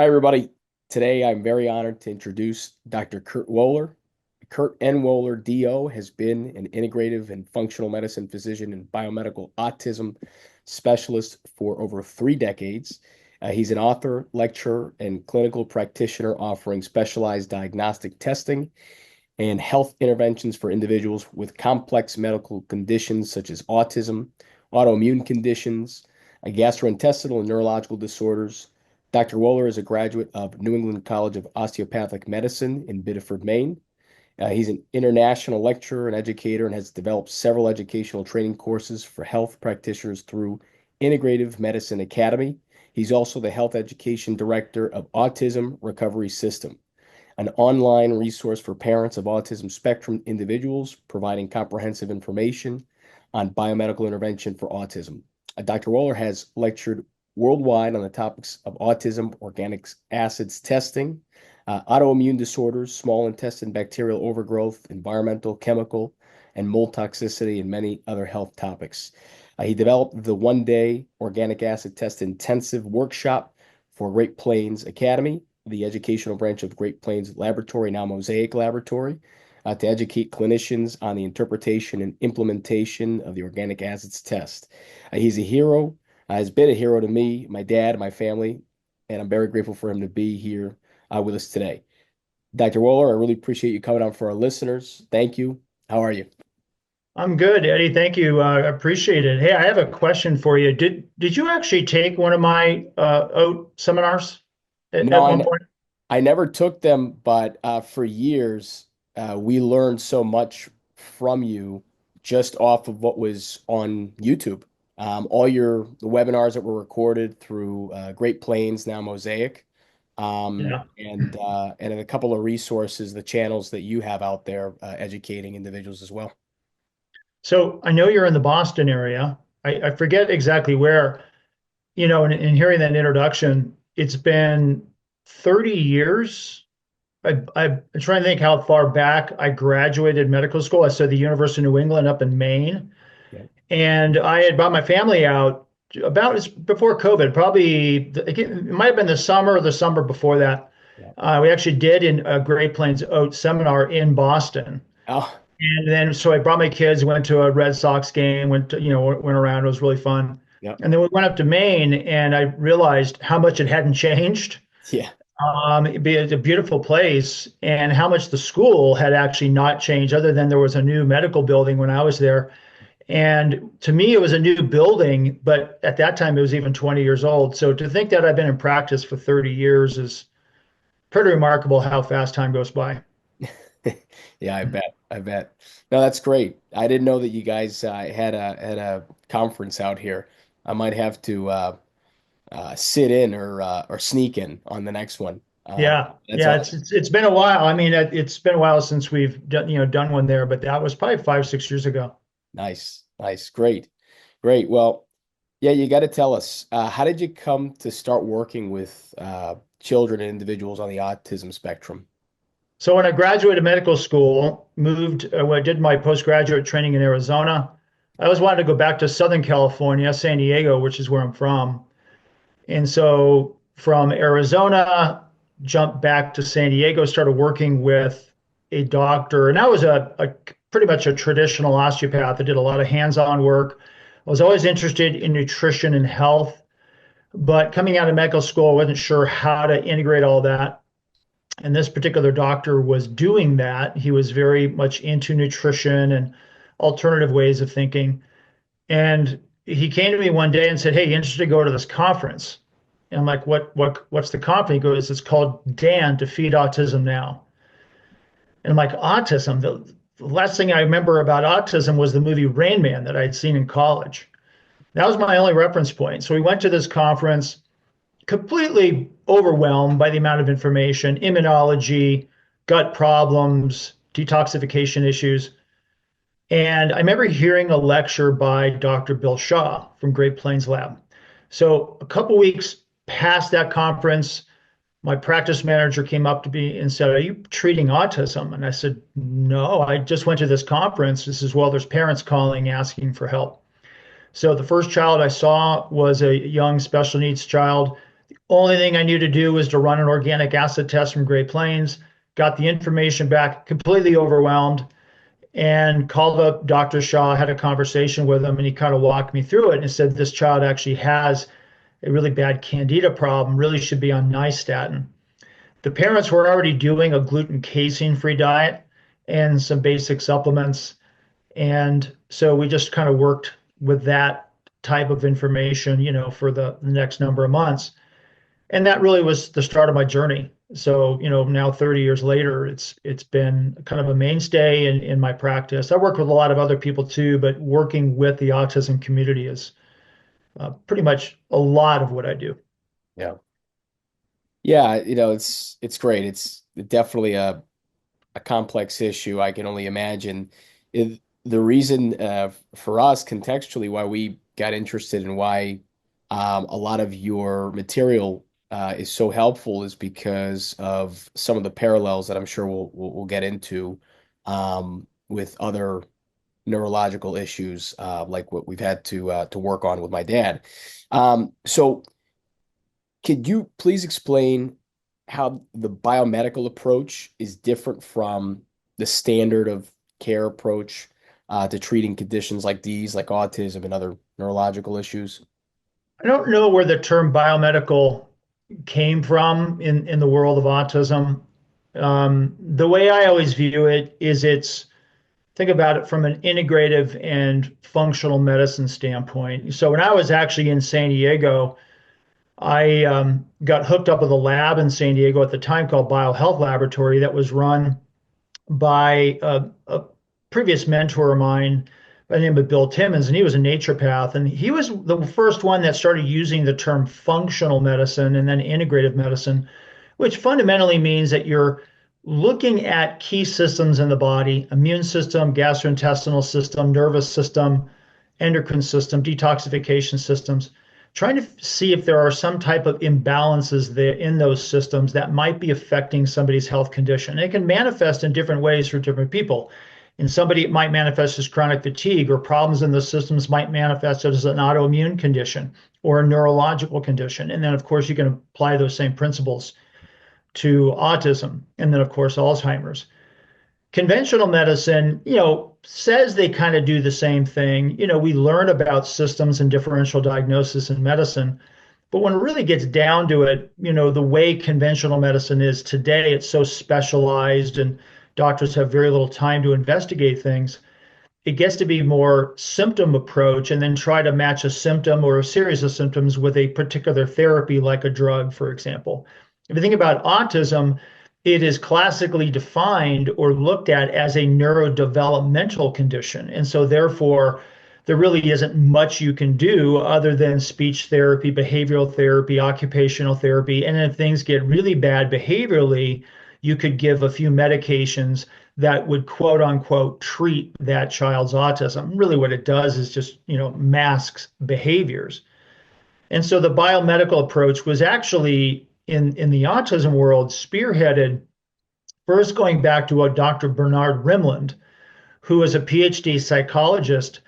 Hi, everybody. Today, I'm very honored to introduce Dr. Kurt Woeller. Kurt N. Woeller, DO, has been an integrative and functional medicine physician and biomedical autism specialist for over 3 decades. He's an author, lecturer, and clinical practitioner offering specialized diagnostic testing and health interventions for individuals with complex medical conditions such as autism, autoimmune conditions, gastrointestinal and neurological disorders. Dr. Woeller is a graduate of New England College of Osteopathic Medicine in Biddeford, Maine. He's an international lecturer and educator and has developed several educational training courses for health practitioners through Integrative Medicine Academy. He's also the health education director of Autism Recovery System, an online resource for parents of autism-spectrum individuals, providing comprehensive information on biomedical intervention for autism. Dr. Woeller has lectured worldwide on the topics of autism, organic acids testing, autoimmune disorders, small intestine bacterial overgrowth, environmental, chemical, and mold toxicity, and many other health topics. He developed the One-Day Organic Acid Test Intensive Workshop for Great Plains Academy, the educational branch of Great Plains Laboratory, now Mosaic Laboratory, to educate clinicians on the interpretation and implementation of the organic acids test. He's a hero, has been a hero to me, my dad, my family, and I'm very grateful for him to be here with us today. Dr. Woeller, I really appreciate you coming on for our listeners. Thank you. How are you? I'm good, Eddie. Thank you. I appreciate it. Hey, I have a question for you. Did you actually take one of my OAT seminars No, at one point? I never took them, but for years, we learned so much from you just off of what was on YouTube. All your the webinars that were recorded through Great Plains, now Mosaic, Yeah. and a couple of resources, the channels that you have out there educating individuals as well. So I know you're in the Boston area. I forget exactly where, in hearing that introduction, it's been 30 years. I'm trying to think how far back I graduated medical school. I studied at the University of New England up in Maine. Yeah. And I had brought my family out about before COVID, probably it might have been the summer or the summer before that. Yeah. We actually did in a Great Plains Oat seminar in Boston. Oh, And then so I brought my kids, went to a Red Sox game, went around. It was really fun. yeah. And then we went up to Maine, and I realized how much it hadn't changed. Yeah. It's a beautiful place, and how much the school had actually not changed, other than there was a new medical building when I was there. And to me, it was a new building, but at that time, it was even 20 years old. So to think that I've been in practice for 30 years is pretty remarkable how fast time goes by. Yeah, I bet. I bet. No, that's great. I didn't know that you guys had a conference out here. I might have to sit in or sneak in on the next one. Yeah, That's yeah, all. it's been a while. I mean, it's been a while since we've done one there, but that was probably 5, 6 years ago. Nice, nice, great, great. Well, yeah, you got to tell us, how did you come to start working with children and individuals on the autism spectrum? So when I graduated medical school, when I did my postgraduate training in Arizona, I always wanted to go back to Southern California, San Diego, which is where I'm from. And so from Arizona, jumped back to San Diego, started working with a doctor. And I was a pretty much a traditional osteopath. I did a lot of hands-on work. I was always interested in nutrition and health, but coming out of medical school, I wasn't sure how to integrate all that. And this particular doctor was doing that. He was very much into nutrition and alternative ways of thinking. And he came to me one day and said, "Hey, you interested to go to this conference?" And I'm like, what's the conference? He goes, "It's called Dan Defeat Autism Now." And I'm like, autism? The last thing I remember about autism was the movie Rain Man that I'd seen in college. That was my only reference point. So we went to this conference, completely overwhelmed by the amount of information, immunology, gut problems, detoxification issues. And I remember hearing a lecture by Dr. Bill Shaw from Great Plains Lab. So a couple weeks past that conference, my practice manager came up to me and said, "Are you treating autism?" And I said, "No, I just went to this conference." This is, well, there's parents calling asking for help. So the first child I saw was a young special needs child. The Only thing I knew to do was to run an organic acid test from Great Plains, got the information back, completely overwhelmed, and called up Dr. Shaw, had a conversation with him, and he kind of walked me through it and said, this child actually has a really bad candida problem, really should be on nystatin. The parents were already doing a gluten casein free diet and some basic supplements. And so we just kind of worked with that type of information, for the next number of months. And that really was the start of my journey. So, now 30 years later, it's been kind of a mainstay in my practice. I work with a lot of other people too, but working with the autism community is pretty much a lot of what I do. Yeah. Yeah, it's great. It's definitely a complex issue. I can only imagine. The reason for us contextually why we got interested and why a lot of your material is so helpful is because of some of the parallels that I'm sure we'll get into with other neurological issues like what we've had to work on with my dad. So could you please explain how the biomedical approach is different from the standard of care approach to treating conditions like these, like autism and other neurological issues? I don't know where the term biomedical came from in the world of autism. The way I always view it is think about it from an integrative and functional medicine standpoint. So when I was actually in San Diego, I got hooked up with a lab in San Diego at the time called Biohealth Laboratory that was run by a previous mentor of mine by the name of Bill Timmons, and he was a naturopath. And he was the first one that started using the term functional medicine and then integrative medicine, which fundamentally means that you're looking at key systems in the body: immune system, gastrointestinal system, nervous system, endocrine system, detoxification systems, trying to see if there are some type of imbalances there in those systems that might be affecting somebody's health condition. It can manifest in different ways for different people. In somebody, it might manifest as chronic fatigue, or problems in the systems might manifest as an autoimmune condition or a neurological condition. And then, of course, you can apply those same principles to autism, and then, of course, Alzheimer's. Conventional medicine, says they kind of do the same thing. We learn about systems and differential diagnosis in medicine, but when it really gets down to it, the way conventional medicine is today, it's so specialized and doctors have very little time to investigate things. It gets to be more symptom approach and then try to match a symptom or a series of symptoms with a particular therapy, like a drug, for example. If you think about autism, it is classically defined or looked at as a neurodevelopmental condition. And so, therefore, there really isn't much you can do other than speech therapy, behavioral therapy, occupational therapy. And if things get really bad behaviorally, you could give a few medications that would quote unquote treat that child's autism. Really, what it does is just, masks behaviors. And so the biomedical approach was actually in the autism world spearheaded first going back to a Dr. Bernard Rimland, who was a PhD psychologist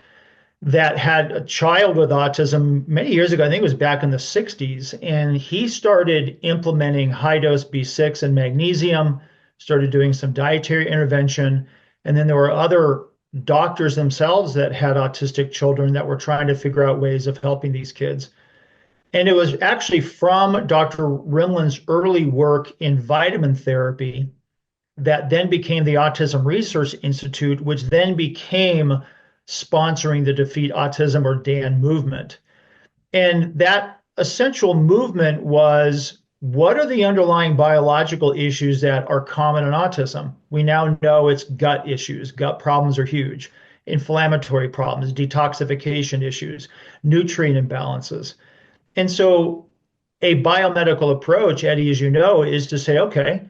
that had a child with autism many years ago. I think it was back in the 60s. And he started implementing high dose B6 and magnesium, started doing some dietary intervention. And then there were other doctors themselves that had autistic children that were trying to figure out ways of helping these kids. And it was actually from Dr. Rimland's early work in vitamin therapy that then became the Autism Research Institute, which then became sponsoring the Defeat Autism, or DAN movement. And that essential movement was, what are the underlying biological issues that are common in autism? We now know it's gut issues. Gut problems are huge. Inflammatory problems, detoxification issues, nutrient imbalances. And so a biomedical approach, Eddie, as you know, is to say, okay,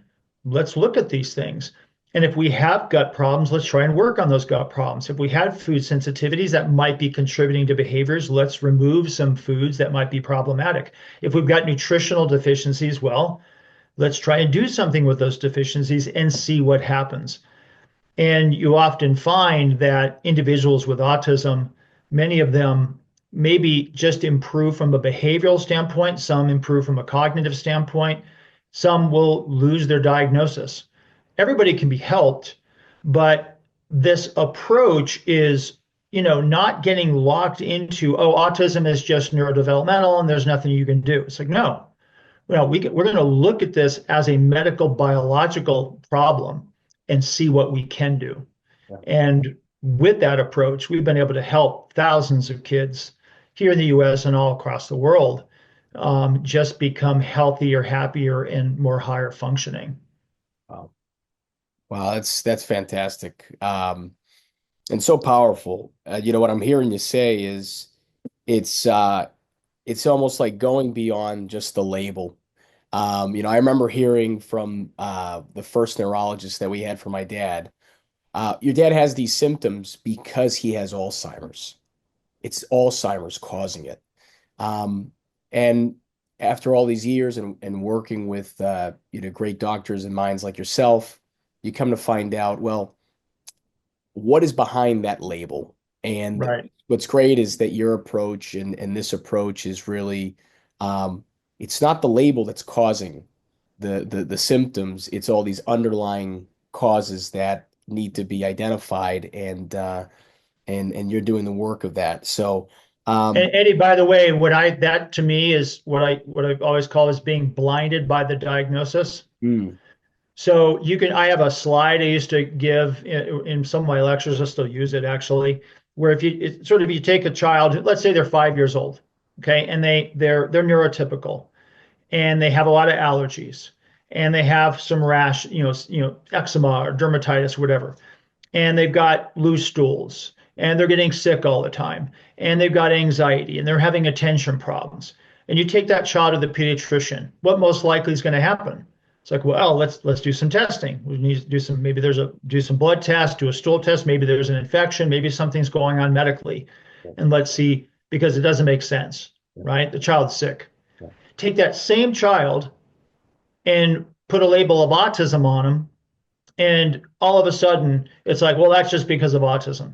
let's look at these things. And if we have gut problems, let's try and work on those gut problems. If we have food sensitivities that might be contributing to behaviors, let's remove some foods that might be problematic. If we've got nutritional deficiencies, well, let's try and do something with those deficiencies and see what happens. And you often find that individuals with autism, many of them maybe just improve from a behavioral standpoint, some improve from a cognitive standpoint, some will lose their diagnosis. Everybody can be helped, but this approach is, not getting locked into, oh, autism is just neurodevelopmental and there's nothing you can do. It's like, no, well, we're going to look at this as a medical biological problem and see what we can do. Yeah. And with that approach, we've been able to help thousands of kids here in the US and all across the world just become healthier, happier, and more higher functioning. Wow. Wow, that's fantastic. And so powerful. What I'm hearing you say is it's it's almost like going beyond just the label. I remember hearing from the first neurologist that we had for my dad. Your dad has these symptoms because he has Alzheimer's. It's Alzheimer's causing it. And after all these years and working with great doctors and minds like yourself, you come to find out, well, what is behind that label? And Right. what's great is that your approach and this approach is really, it's not the label that's causing the symptoms. It's all these underlying causes that need to be identified, and you're doing the work of that. So, And Eddie, by the way, that to me is what I always call is being blinded by the diagnosis. mm, So I have a slide I used to give in some of my lectures. I still use it actually, where if you take a child, let's say they're 5 years old, okay, and they're neurotypical, and they have a lot of allergies, and they have some rash, eczema or dermatitis, whatever, and they've got loose stools, and they're getting sick all the time, and they've got anxiety, and they're having attention problems, and you take that child to the pediatrician, what most likely is going to happen? It's like, well, let's do some testing. We need to do some blood tests, do a stool test. Maybe there's an infection. Maybe something's going on medically, and let's see, because it doesn't make sense, right? The child's sick. Take that same child and put a label of autism on them, and all of a sudden it's like, well, that's just because of autism.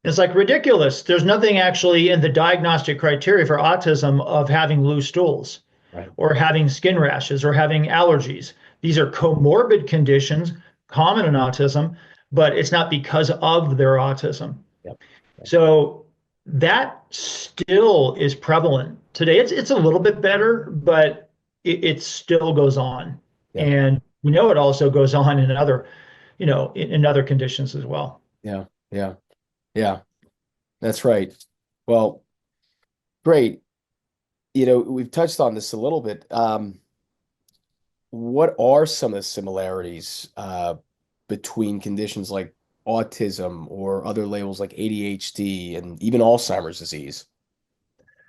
It's like ridiculous. There's nothing actually in the diagnostic criteria for autism of having loose stools right. or having skin rashes or having allergies. These are comorbid conditions common in autism, but it's not because of their autism. Yep. So that still is prevalent today. It's a little bit better, but it still goes on. Yeah. And we know it also goes on in other conditions as well. Yeah. Yeah. Yeah. That's right. Well, great. We've touched on this a little bit. What are some of the similarities between conditions like autism or other labels like ADHD and even Alzheimer's disease?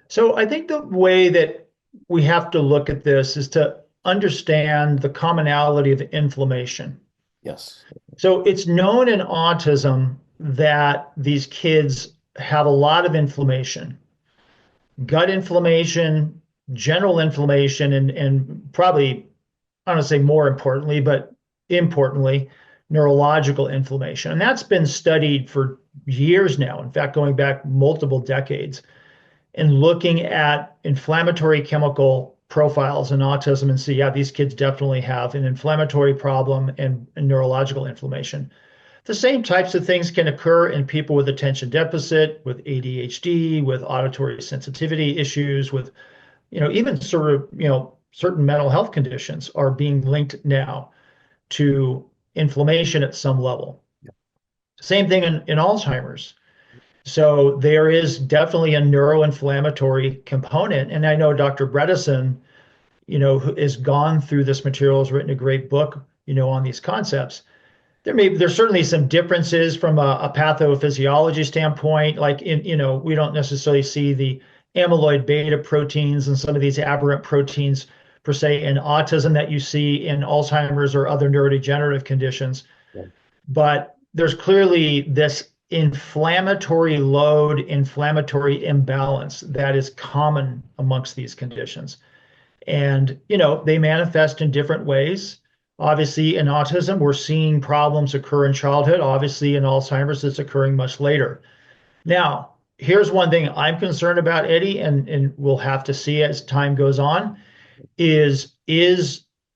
So I think the way that we have to look at this is to understand the commonality of inflammation. Yes. So it's known in autism that these kids have a lot of inflammation, gut inflammation, general inflammation, and probably, I don't want to say more importantly, but importantly, neurological inflammation. And that's been studied for years now, in fact, going back multiple decades, and looking at inflammatory chemical profiles in autism and see, yeah, these kids definitely have an inflammatory problem and neurological inflammation. The same types of things can occur in people with attention deficit, with ADHD, with auditory sensitivity issues, with, even certain mental health conditions are being linked now to inflammation at some level. Same thing in Alzheimer's. So there is definitely a neuroinflammatory component. And I know Dr. Bredesen, who has gone through this material, has written a great book, on these concepts. There's certainly some differences from a pathophysiology standpoint. Like we don't necessarily see the amyloid beta proteins and some of these aberrant proteins per se in autism that you see in Alzheimer's or other neurodegenerative conditions. Yeah. But there's clearly this inflammatory load, inflammatory imbalance that is common amongst these conditions. And, they manifest in different ways. Obviously, in autism, we're seeing problems occur in childhood. Obviously, in Alzheimer's, it's occurring much later. Now, here's one thing I'm concerned about, Eddie, and we'll have to see as time goes on, is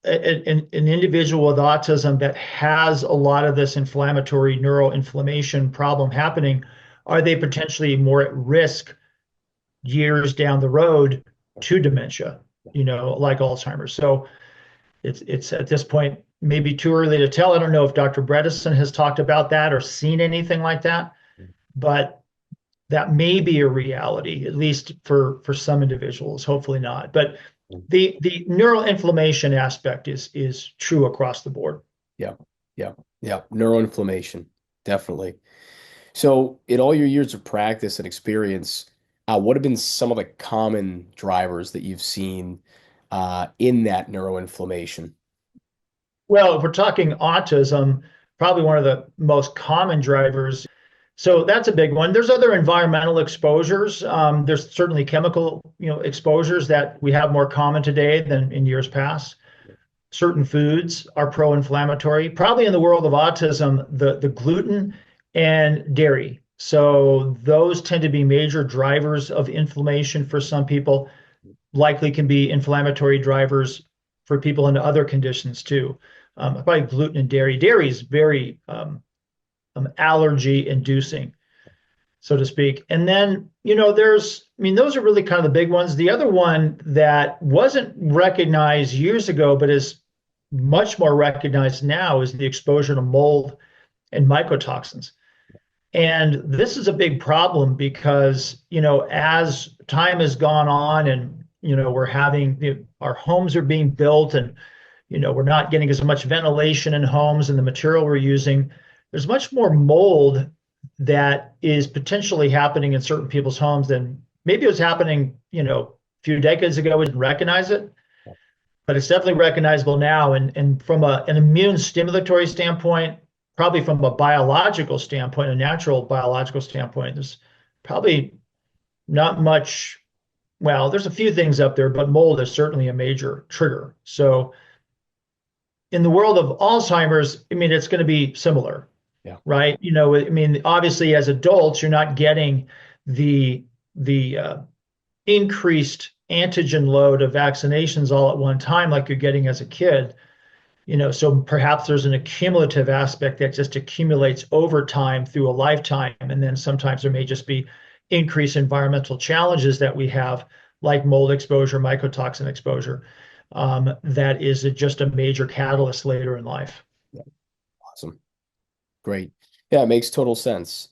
an individual with autism that has a lot of this inflammatory neuroinflammation problem happening, are they potentially more at risk years down the road to dementia, like Alzheimer's? So it's at this point maybe too early to tell. I don't know if Dr. Bredesen has talked about that or seen anything like that, but that may be a reality, at least for some individuals. Hopefully not. But the neural inflammation aspect is true across the board. Yeah, yeah, yeah. Neuroinflammation, definitely. So, in all your years of practice and experience, what have been some of the common drivers that you've seen in that neuroinflammation? Well, if we're talking autism, probably one of the most common drivers. So that's a big one. There's other environmental exposures. There's certainly chemical, exposures that we have more common today than in years past. Certain foods are pro-inflammatory. Probably in the world of autism, the gluten and dairy. So those tend to be major drivers of inflammation for some people. Likely can be inflammatory drivers for people in other conditions too. Probably gluten and dairy. Dairy is very allergy inducing, so to speak. And then, those are really kind of the big ones. The other one that wasn't recognized years ago, but is much more recognized now is the exposure to mold and mycotoxins. And this is a big problem because, as time has gone on and, we're having, our homes are being built and, we're not getting as much ventilation in homes and the material we're using, there's much more mold that is potentially happening in certain people's homes than maybe it was happening, a few decades ago. We didn't recognize it, but it's definitely recognizable now. And from an immune stimulatory standpoint, probably from a biological standpoint, a natural biological standpoint, there's probably not much. Well, there's a few things up there, but mold is certainly a major trigger. So in the world of Alzheimer's, it's going to be similar, Yeah. right? Obviously as adults, you're not getting the increased antigen load of vaccinations all at one time like you're getting as a kid. So perhaps there's an accumulative aspect that just accumulates over time through a lifetime. And then sometimes there may just be increased environmental challenges that we have, like mold exposure, mycotoxin exposure, that is just a major catalyst later in life. Yeah. Awesome. Great. Yeah, it makes total sense.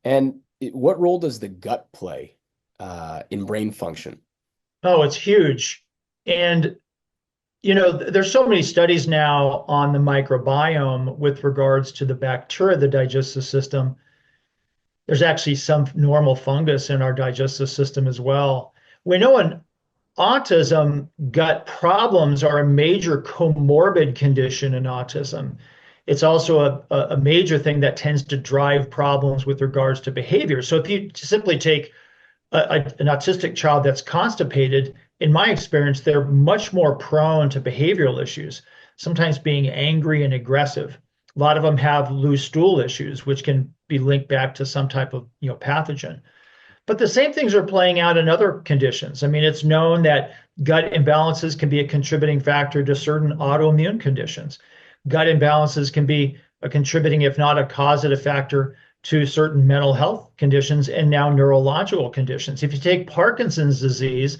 And what role does the gut play in brain function? Oh, it's huge. And there's so many studies now on the microbiome with regards to the bacteria, the digestive system. There's actually some normal fungus in our digestive system as well. We know in autism, gut problems are a major comorbid condition in autism. It's also a major thing that tends to drive problems with regards to behavior. So if you simply take an autistic child that's constipated, in my experience, they're much more prone to behavioral issues, sometimes being angry and aggressive. A lot of them have loose stool issues, which can be linked back to some type of pathogen. But the same things are playing out in other conditions. It's known that gut imbalances can be a contributing factor to certain autoimmune conditions. Gut imbalances can be a contributing, if not a causative factor, to certain mental health conditions and now neurological conditions. If you take Parkinson's disease,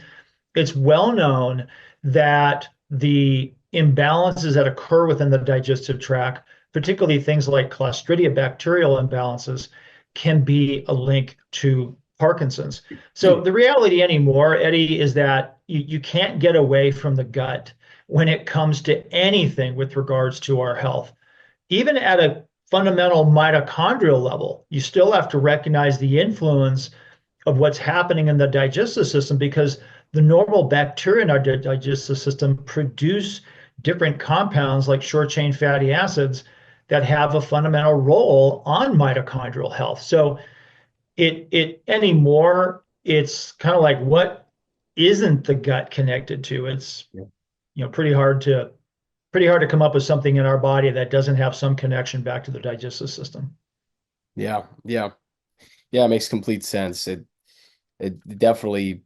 it's well known that the imbalances that occur within the digestive tract, particularly things like Clostridia bacterial imbalances, can be a link to Parkinson's. So the reality anymore, Eddie, is that you can't get away from the gut when it comes to anything with regards to our health. Even at a fundamental mitochondrial level, you still have to recognize the influence of what's happening in the digestive system, because the normal bacteria in our digestive system produce different compounds like short chain fatty acids that have a fundamental role on mitochondrial health. So it anymore, it's kind of like, what isn't the gut connected to? It's pretty hard to come up with something in our body that doesn't have some connection back to the digestive system. Yeah, yeah, yeah. It makes complete sense. it definitely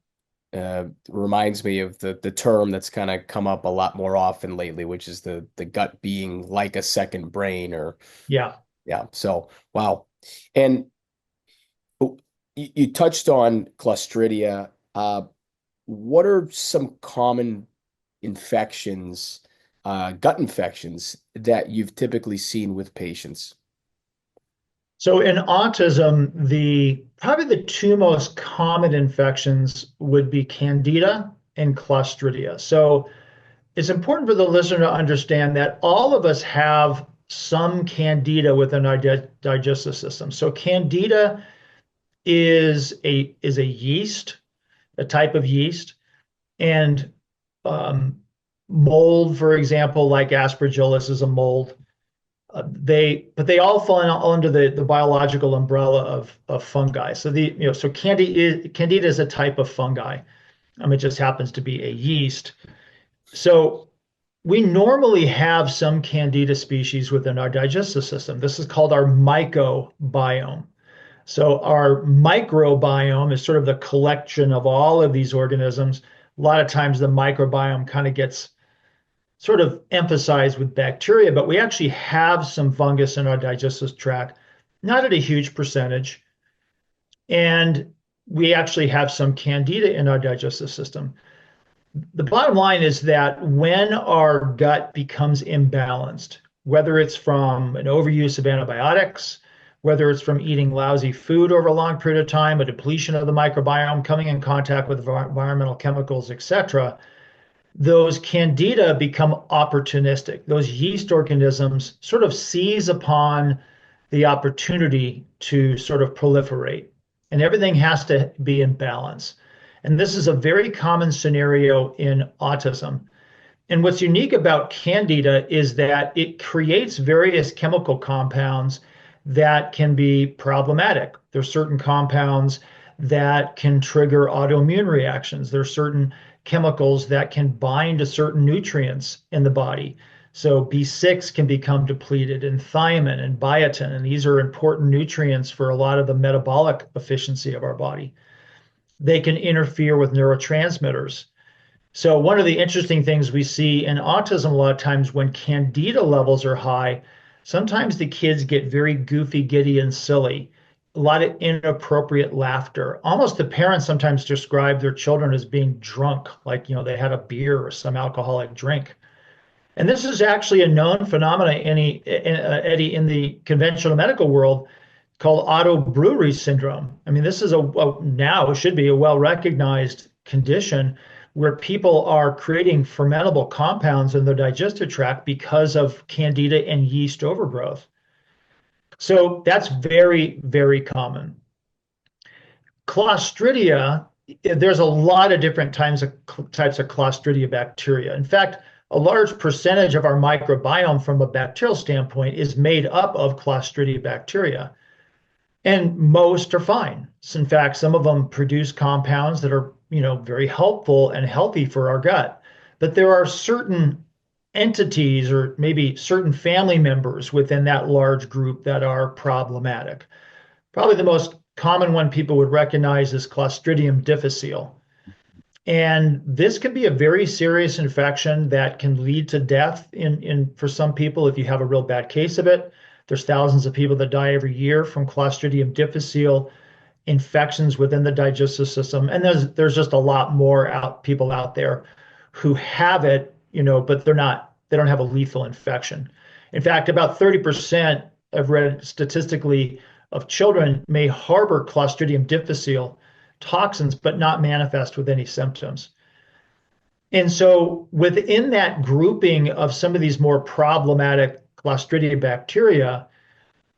reminds me of the term that's kind of come up a lot more often lately, which is the gut being like a second brain, or Yeah. yeah. So wow. And oh, you touched on Clostridia. What are some common infections, gut infections that you've typically seen with patients? So in autism, the probably the two most common infections would be Candida and Clostridia. So it's important for the listener to understand that all of us have some Candida within our digestive system. So Candida is a yeast, a type of yeast, and um, mold, for example, like Aspergillus is a mold. But they all fall under the biological umbrella of fungi. So Candida is a type of fungi. It just happens to be a yeast. So we normally have some Candida species within our digestive system. This is called our mycobiome. So our microbiome is sort of the collection of all of these organisms. A lot of times the microbiome kind of gets sort of emphasized with bacteria, but we actually have some fungus in our digestive tract, not at a huge percentage. And we actually have some candida in our digestive system. The bottom line is that when our gut becomes imbalanced, whether it's from an overuse of antibiotics, whether it's from eating lousy food over a long period of time, a depletion of the microbiome, coming in contact with environmental chemicals, etc., those candida become opportunistic. Those yeast organisms sort of seize upon the opportunity to sort of proliferate, and everything has to be in balance. And this is a very common scenario in autism. And what's unique about candida is that it creates various chemical compounds that can be problematic. There's certain compounds that can trigger autoimmune reactions. There's certain chemicals that can bind to certain nutrients in the body. So B6 can become depleted, and thiamine and biotin, and these are important nutrients for a lot of the metabolic efficiency of our body. They can interfere with neurotransmitters. So one of the interesting things we see in autism a lot of times when candida levels are high, sometimes the kids get very goofy, giddy, and silly. A lot of inappropriate laughter. Almost the parents sometimes describe their children as being drunk, like they had a beer or some alcoholic drink. And this is actually a known phenomenon, Eddie, in the conventional medical world called auto brewery syndrome. This is now it should be a well-recognized condition where people are creating fermentable compounds in their digestive tract because of candida and yeast overgrowth. So that's very, very common. Clostridia, there's a lot of different types of Clostridia bacteria. In fact, a large percentage of our microbiome from a bacterial standpoint is made up of Clostridia bacteria. And most are fine. So in fact, some of them produce compounds that are, very helpful and healthy for our gut. But there are certain entities or maybe certain family members within that large group that are problematic. Probably the most common one people would recognize is Clostridium difficile. And this can be a very serious infection that can lead to death in for some people if you have a real bad case of it. There's thousands of people that die every year from Clostridium difficile infections within the digestive system. And there's just a lot more people out there who have it, but they don't have a lethal infection. In fact, about 30% I've read statistically of children may harbor Clostridium difficile toxins, but not manifest with any symptoms. And so within that grouping of some of these more problematic Clostridium bacteria,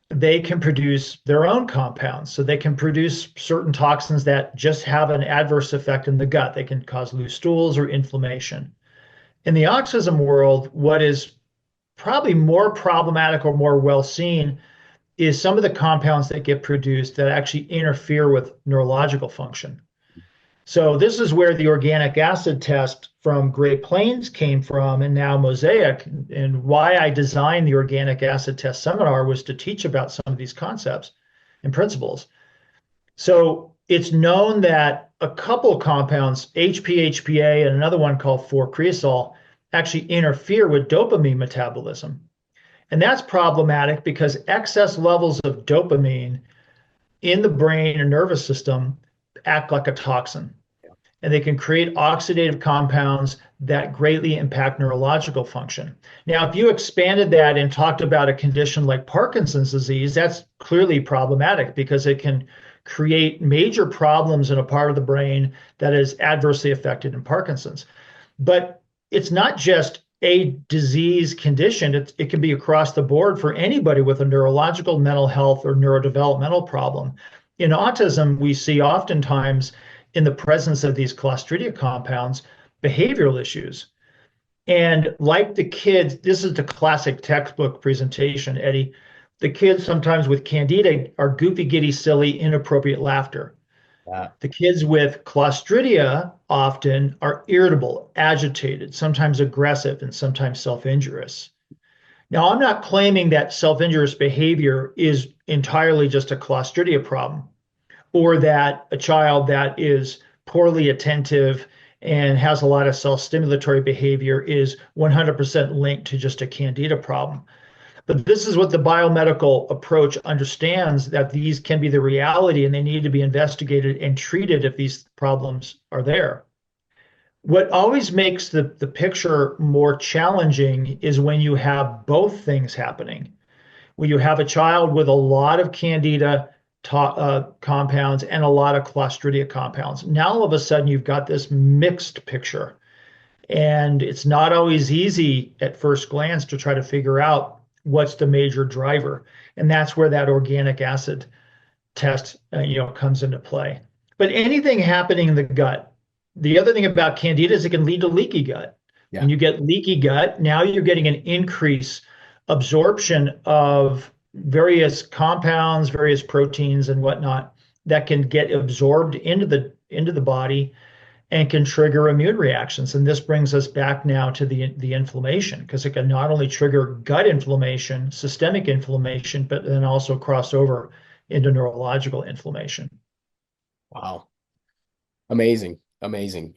they can produce their own compounds. So they can produce certain toxins that just have an adverse effect in the gut. They can cause loose stools or inflammation. In the autism world, what is probably more problematic or more well seen is some of the compounds that get produced that actually interfere with neurological function. So this is where the organic acid test from Great Plains came from, and now Mosaic. And why I designed the organic acid test seminar was to teach about some of these concepts and principles. So it's known that a couple of compounds, HPHPA and another one called 4-creosol, actually interfere with dopamine metabolism. And that's problematic because excess levels of dopamine in the brain and nervous system act like a toxin, and they can create oxidative compounds that greatly impact neurological function. Now, if you expanded that and talked about a condition like Parkinson's disease, that's clearly problematic because it can create major problems in a part of the brain that is adversely affected in Parkinson's. But it's not just a disease condition, it can be across the board for anybody with a neurological, mental health, or neurodevelopmental problem. In autism, we see oftentimes in the presence of these Clostridia compounds, behavioral issues. And like the kids, this is the classic textbook presentation, Eddie. The kids sometimes with Candida are goofy, giddy, silly, inappropriate laughter. Yeah. The kids with Clostridia often are irritable, agitated, sometimes aggressive, and sometimes self-injurious. Now, I'm not claiming that self-injurious behavior is entirely just a Clostridia problem, or that a child that is poorly attentive and has a lot of self-stimulatory behavior is 100% linked to just a Candida problem. But this is what the biomedical approach understands, that these can be the reality and they need to be investigated and treated if these problems are there. What always makes the picture more challenging is when you have both things happening, when you have a child with a lot of Candida compounds and a lot of Clostridia compounds. Now, all of a sudden, you've got this mixed picture. And it's not always easy at first glance to try to figure out what's the major driver. And that's where that organic acid test comes into play. But anything happening in the gut, the other thing about Candida is it can lead to leaky gut. Yeah. When you get leaky gut, now you're getting an increase absorption of various compounds, various proteins and whatnot that can get absorbed into the body and can trigger immune reactions. And this brings us back now to the inflammation, because it can not only trigger gut inflammation, systemic inflammation, but then also cross over into neurological inflammation. Wow. Amazing. Amazing.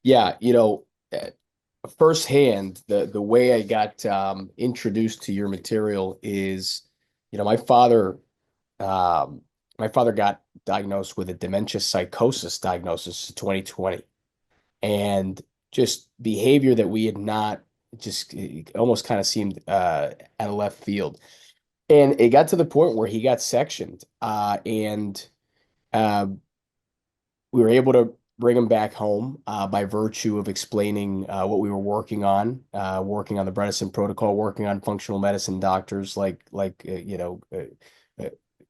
Yeah, firsthand, the way I got introduced to your material is, my father got diagnosed with a dementia psychosis diagnosis in 2020, and just behavior that we had not, just it almost kind of seemed out of left field. And it got to the point where he got sectioned, and uh, we were able to bring him back home by virtue of explaining what we were working on the Bredesen protocol, working on functional medicine doctors uh,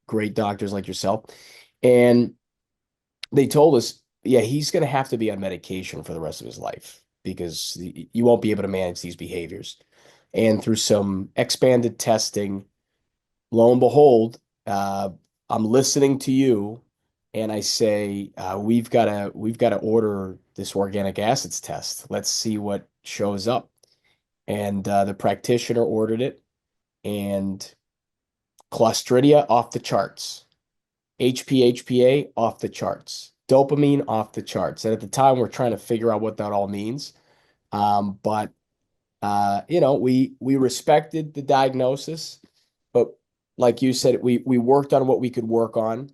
great doctors like yourself. And they told us, yeah, he's going to have to be on medication for the rest of his life because you won't be able to manage these behaviors. And through some expanded testing, lo and behold, I'm listening to you, and I say, we've got to order this organic acids test. Let's see what shows up. And the practitioner ordered it, and Clostridia off the charts, HPHPA off the charts, dopamine off the charts. And at the time, we're trying to figure out what that all means. But we respected the diagnosis, but like you said, we worked on what we could work on.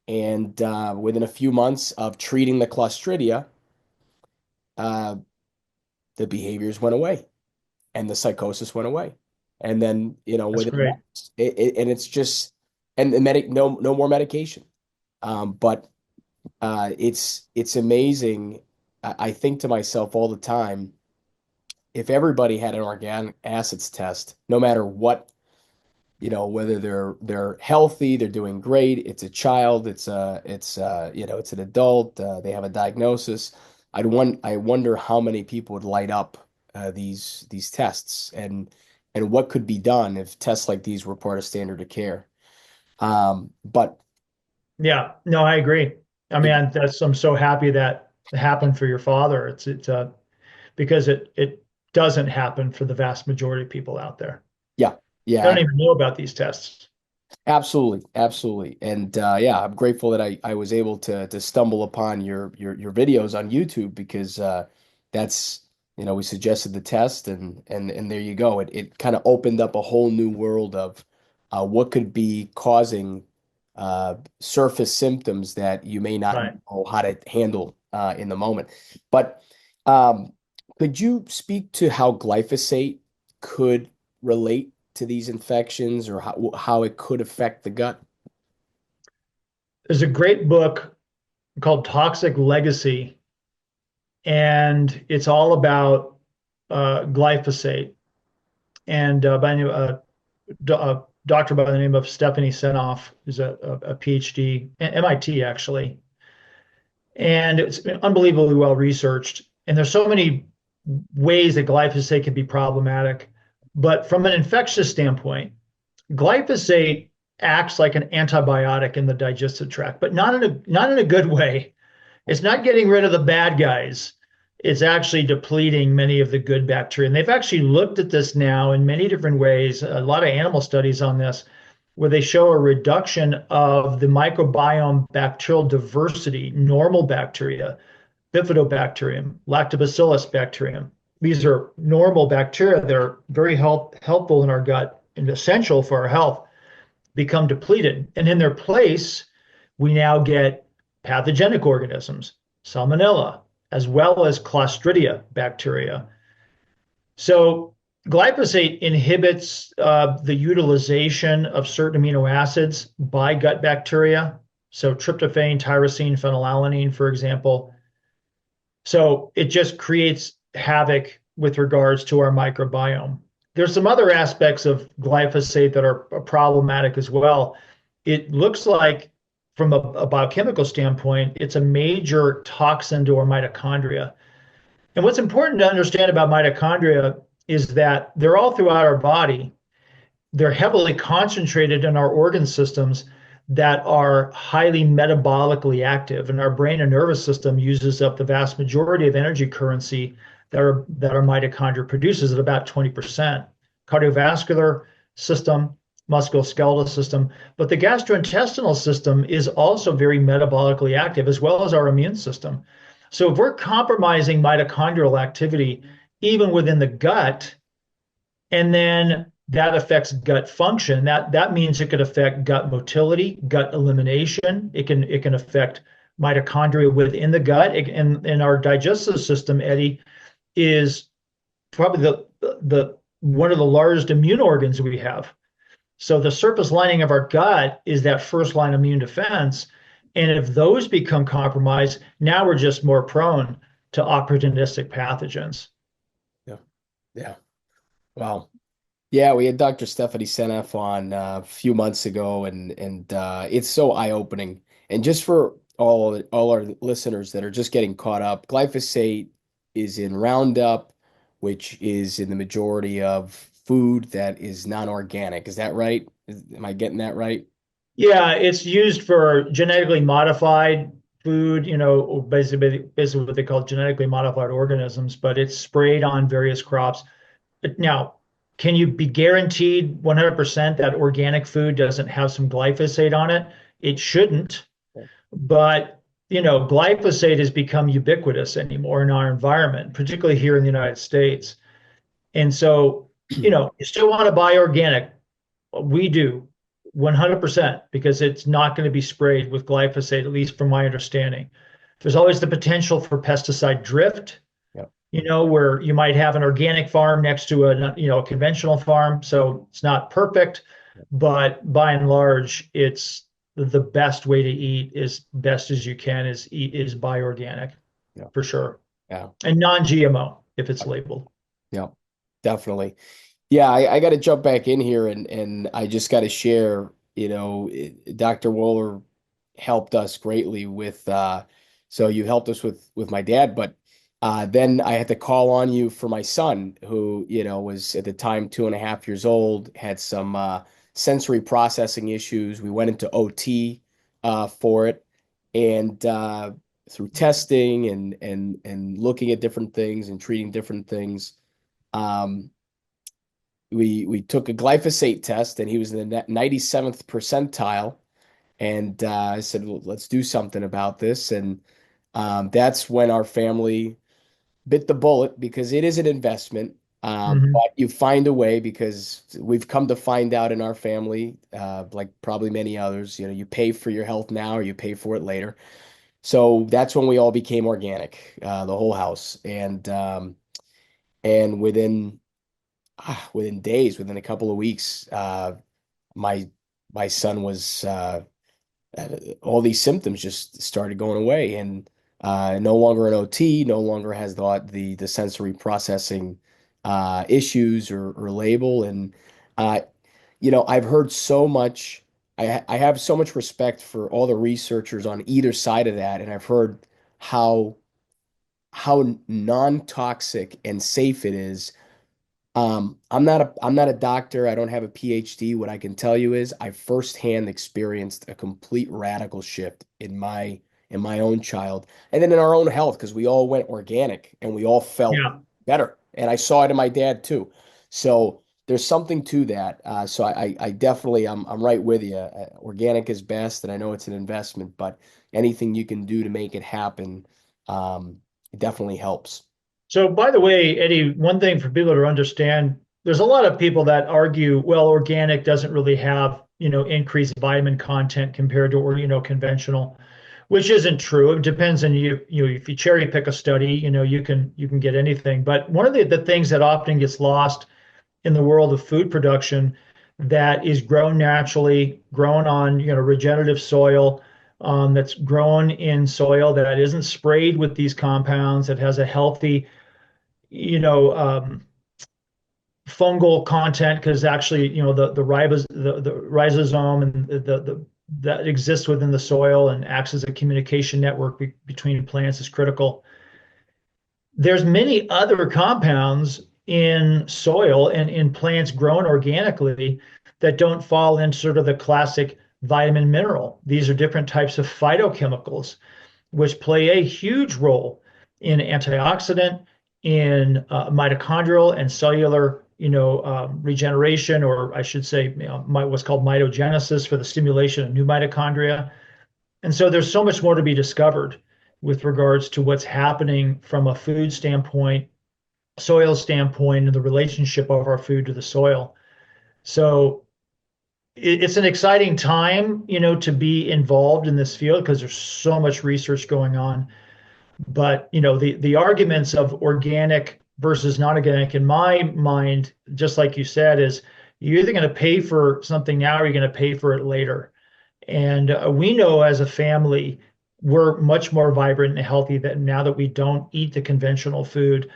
And within a few months of treating the Clostridia, uh, the behaviors went away and the psychosis went away. And then, That's within great. months, and it's just, and the no more medication. But it's amazing. I think to myself all the time, if everybody had an organic acids test, no matter what, whether they're healthy, they're doing great, it's a child, it's an adult, they have a diagnosis. I wonder how many people would light up these tests, and what could be done if tests like these were part of standard of care. But Yeah, no, I agree. I it, mean, I'm so happy that it happened for your father. It's because it doesn't happen for the vast majority of people out there. yeah, They don't yeah, even know about these tests. Absolutely, absolutely. And yeah, I'm grateful that I was able to stumble upon your videos on YouTube because that's we suggested the test and there you go. It kind of opened up a whole new world of what could be causing surface symptoms that you may not Right. know how to handle in the moment. But um, could you speak to how glyphosate could relate to these infections or how it could affect the gut? There's a great book called Toxic Legacy, and it's all about glyphosate. And by the name, a doctor by the name of Stephanie Senoff, who's a PhD at MIT actually, and it's been unbelievably well researched. And there's so many ways that glyphosate can be problematic, but from an infectious standpoint, glyphosate acts like an antibiotic in the digestive tract, but not in a good way. It's not getting rid of the bad guys. It's actually depleting many of the good bacteria. And they've actually looked at this now in many different ways, a lot of animal studies on this, where they show a reduction of the microbiome bacterial diversity, normal bacteria, bifidobacterium, lactobacillus bacterium. These are normal bacteria that are very helpful in our gut and essential for our health, become depleted. And in their place, we now get pathogenic organisms, salmonella, as well as Clostridia bacteria. So glyphosate inhibits the utilization of certain amino acids by gut bacteria. So tryptophan, tyrosine, phenylalanine, for example. So it just creates havoc with regards to our microbiome. There's some other aspects of glyphosate that are problematic as well. It looks like, from a biochemical standpoint, it's a major toxin to our mitochondria. And what's important to understand about mitochondria is that they're all throughout our body. They're heavily concentrated in our organ systems that are highly metabolically active. And our brain and nervous system uses up the vast majority of energy currency that our mitochondria produces at about 20%. Cardiovascular system, musculoskeletal system, but the gastrointestinal system is also very metabolically active, as well as our immune system. So if we're compromising mitochondrial activity, even within the gut, and then that affects gut function. That means it could affect gut motility, gut elimination. It can affect mitochondria within the gut. And our digestive system, Eddie, is probably the one of the largest immune organs we have. So the surface lining of our gut is that first line immune defense. And if those become compromised, now we're just more prone to opportunistic pathogens. Yeah. Yeah. Wow. Yeah, we had Dr. Stephanie Seneff on a few months ago, and it's so eye-opening. And just for all our listeners that are just getting caught up, glyphosate is in Roundup, which is in the majority of food that is non-organic. Is that right? Am I getting that right? Yeah, it's used for genetically modified food, basically what they call genetically modified organisms, but it's sprayed on various crops. Now, can you be guaranteed 100% that organic food doesn't have some glyphosate on it? It shouldn't, but glyphosate has become ubiquitous anymore in our environment, particularly here in the United States. And so, you still want to buy organic. We do 100% because it's not going to be sprayed with glyphosate, at least from my understanding. There's always the potential for pesticide drift, Yep. where you might have an organic farm next to a conventional farm. So it's not perfect, but by and large, it's the best way to eat, as best as you can, is buy organic Yeah. for sure. Yeah. And non-GMO if it's labeled. Yeah. Definitely. Yeah, I got to jump back in here and I just got to share, Dr. Woeller helped us greatly with so you helped us with my dad, but then I had to call on you for my son who, was at the time 2.5 years old, had some sensory processing issues. We went into OT for it and through testing and looking at different things and treating different things. Um, we took a glyphosate test, and he was in the 97th percentile. And I said, well, let's do something about this. And that's when our family bit the bullet, because it is an investment. Mhm. But you find a way, because we've come to find out in our family, like probably many others, you pay for your health now or you pay for it later. So that's when we all became organic, the whole house. And within days, within a couple of weeks, my my son was all these symptoms just started going away, and no longer an OT, no longer has the sensory processing issues or label. And uh, I've heard so much. I have so much respect for all the researchers on either side of that, and I've heard how non-toxic and safe it is. I'm not a doctor. I don't have a PhD. What I can tell you is I firsthand experienced a complete radical shift in my own child, and then in our own health, because we all went organic and we all felt Yeah. better. And I saw it in my dad too. So there's something to that. So I definitely I'm right with you. Organic is best, and I know it's an investment, but anything you can do to make it happen, it definitely helps. So, by the way, Eddie, one thing for people to understand, there's a lot of people that argue, well, organic doesn't really have, increased vitamin content compared to, or, conventional, which isn't true. It depends on you. If you cherry pick a study, you can get anything. But one of the things that often gets lost in the world of food production that is grown naturally, grown on, regenerative soil, that's grown in soil that isn't sprayed with these compounds, that has a healthy you know, fungal content because actually, the rhizosome and the that exists within the soil and acts as a communication network between plants is critical. There's many other compounds in soil and in plants grown organically that don't fall into sort of the classic vitamin mineral. These are different types of phytochemicals which play a huge role in antioxidant, in mitochondrial and cellular, regeneration, or I should say, what's called mitogenesis for the stimulation of new mitochondria. And so there's so much more to be discovered with regards to what's happening from a food standpoint, soil standpoint, and the relationship of our food to the soil. So it's an exciting time, to be involved in this field because there's so much research going on. But the arguments of organic versus non-organic, in my mind, just like you said, is you're either going to pay for something now or you're going to pay for it later. And we know as a family, we're much more vibrant and healthy that now that we don't eat the conventional food,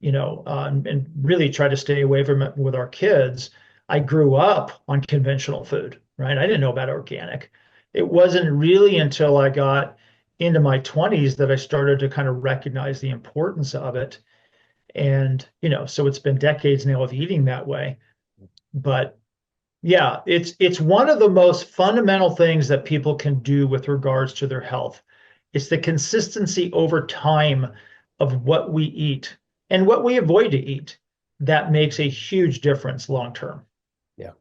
and really try to stay away from it with our kids. I grew up on conventional food, right? I didn't know about organic. It wasn't really until I got into my 20s that I started to kind of recognize the importance of it. And, so it's been decades now of eating that way. But yeah, it's one of the most fundamental things that people can do with regards to their health. It's the consistency over time of what we eat and what we avoid to eat that makes a huge difference long term. Yeah.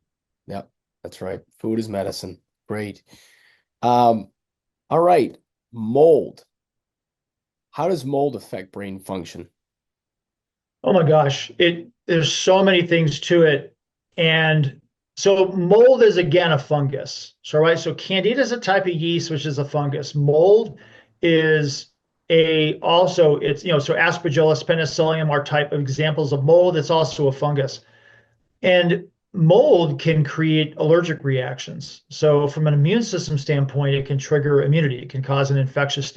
Yeah, that's right. Food is medicine. Great. Um, all right. Mold. How does mold affect brain function? Oh my gosh, there's so many things to it. And so mold is again a fungus. So right, so candida is a type of yeast which is a fungus. Mold is a also it's so aspergillus, penicillium are type of examples of mold. It's also a fungus. And mold can create allergic reactions. So from an immune system standpoint, it can trigger immunity. It can cause an infectious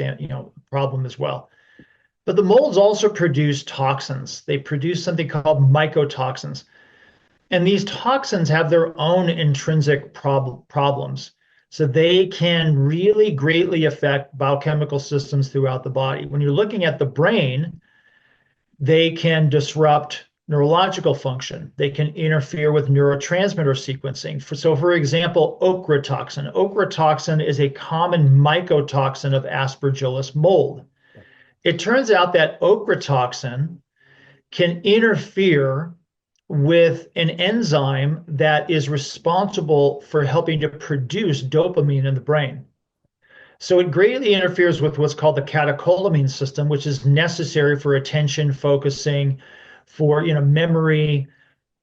problem as well. But the molds also produce toxins. They produce something called mycotoxins. And these toxins have their own intrinsic problems. So they can really greatly affect biochemical systems throughout the body. When you're looking at the brain, they can disrupt neurological function. They can interfere with neurotransmitter sequencing. So, for example, ochratoxin. Ochratoxin is a common mycotoxin of Aspergillus mold. It turns out that ochratoxin can interfere with an enzyme that is responsible for helping to produce dopamine in the brain. So it greatly interferes with what's called the catecholamine system, which is necessary for attention, focusing, for memory,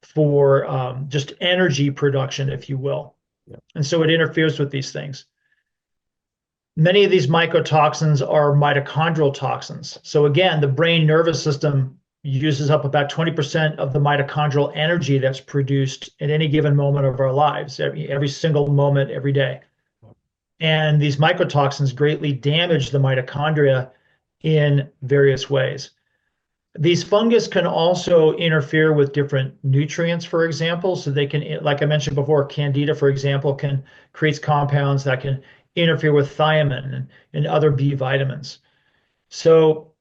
for just energy production, if you will. Yeah. And so it interferes with these things. Many of these mycotoxins are mitochondrial toxins. So again, the brain nervous system uses up about 20% of the mitochondrial energy that's produced at any given moment of our lives, every single moment, every day. And these mycotoxins greatly damage the mitochondria in various ways. These fungus can also interfere with different nutrients, for example. So they can, like I mentioned before, Candida, for example, can creates compounds that can interfere with thiamine and other B vitamins. So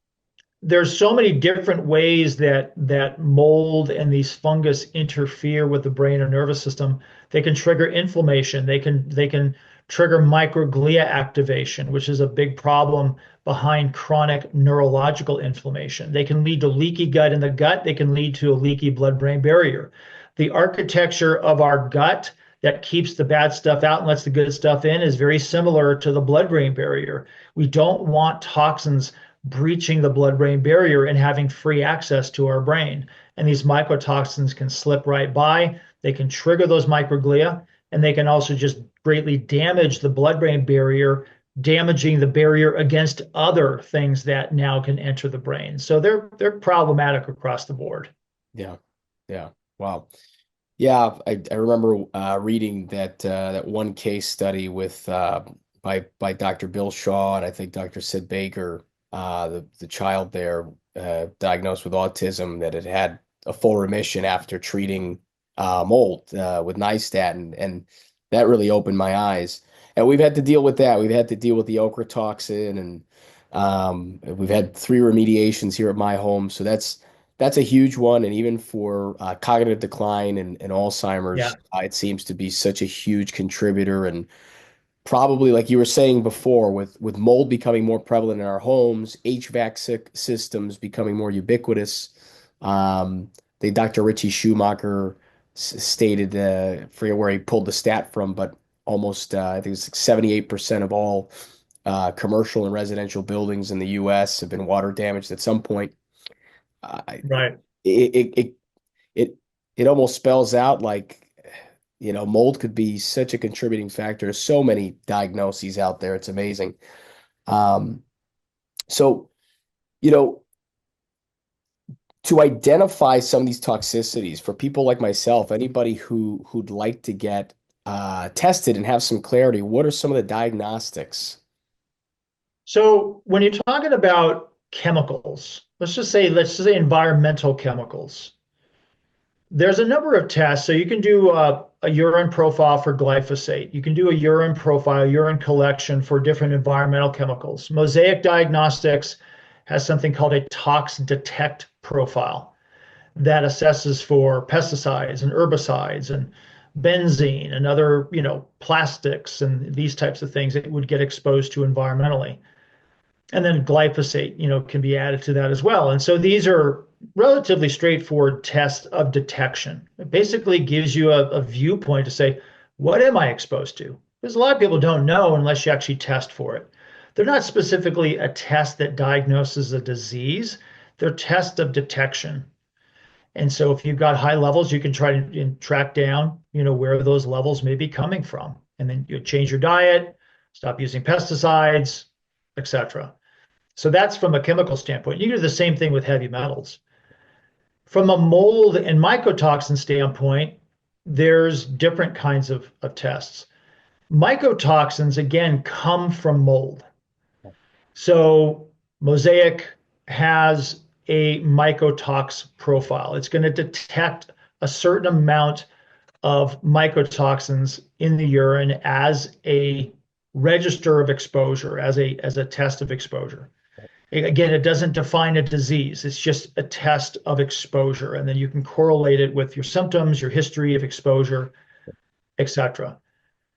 there's so many different ways that mold and these fungus interfere with the brain or nervous system. They can trigger inflammation. They can trigger microglia activation, which is a big problem behind chronic neurological inflammation. They can lead to leaky gut in the gut. They can lead to a leaky blood-brain barrier. The architecture of our gut that keeps the bad stuff out and lets the good stuff in is very similar to the blood-brain barrier. We don't want toxins breaching the blood-brain barrier and having free access to our brain. And these mycotoxins can slip right by. They can trigger those microglia, and they can also just greatly damage the blood-brain barrier, damaging the barrier against other things that now can enter the brain. So they're problematic across the board. Yeah. Yeah. Wow. Yeah, I remember reading that one case study with by Dr. Bill Shaw and I think Dr. Sid Baker, the child there diagnosed with autism that had a full remission after treating mold with nystatin, and that really opened my eyes. And we've had to deal with that. We've had to deal with the ochratoxin, and we've had 3 remediations here at my home. So that's a huge one. And even for cognitive decline and Yeah, Alzheimer's, it seems to be such a huge contributor. And probably, like you were saying before, with mold becoming more prevalent in our homes, HVAC systems becoming more ubiquitous. The Dr. Richie Schumacher stated, forget where he pulled the stat from, but almost I think it's like 78% of all commercial and residential buildings in the U.S. have been water damaged at some point. Uh, right. it, it it it it almost spells out like, mold could be such a contributing factor. There's so many diagnoses out there. It's amazing. Um, so, you know, to identify some of these toxicities for people like myself, anybody who'd like to get tested and have some clarity, what are some of the diagnostics? So when you're talking about chemicals, let's just say environmental chemicals. There's a number of tests. So you can do a urine profile for glyphosate. You can do a urine profile, urine collection for different environmental chemicals. Mosaic Diagnostics has something called a tox detect profile that assesses for pesticides and herbicides and benzene and other, plastics and these types of things that would get exposed to environmentally. And then glyphosate, can be added to that as well. And so these are relatively straightforward tests of detection. It basically gives you a viewpoint to say, what am I exposed to? Because a lot of people don't know unless you actually test for it. They're not specifically a test that diagnoses a disease. They're tests of detection. And so if you've got high levels, you can try to track down, where those levels may be coming from. And then you change your diet, stop using pesticides, etc. So that's from a chemical standpoint. You do the same thing with heavy metals. From a mold and mycotoxin standpoint, there's different kinds of tests. Mycotoxins, again, come from mold. So Mosaic has a mycotox profile. It's going to detect a certain amount of mycotoxins in the urine as a register of exposure, as a test of exposure. Again, it doesn't define a disease. It's just a test of exposure. And then you can correlate it with your symptoms, your history of exposure, etc.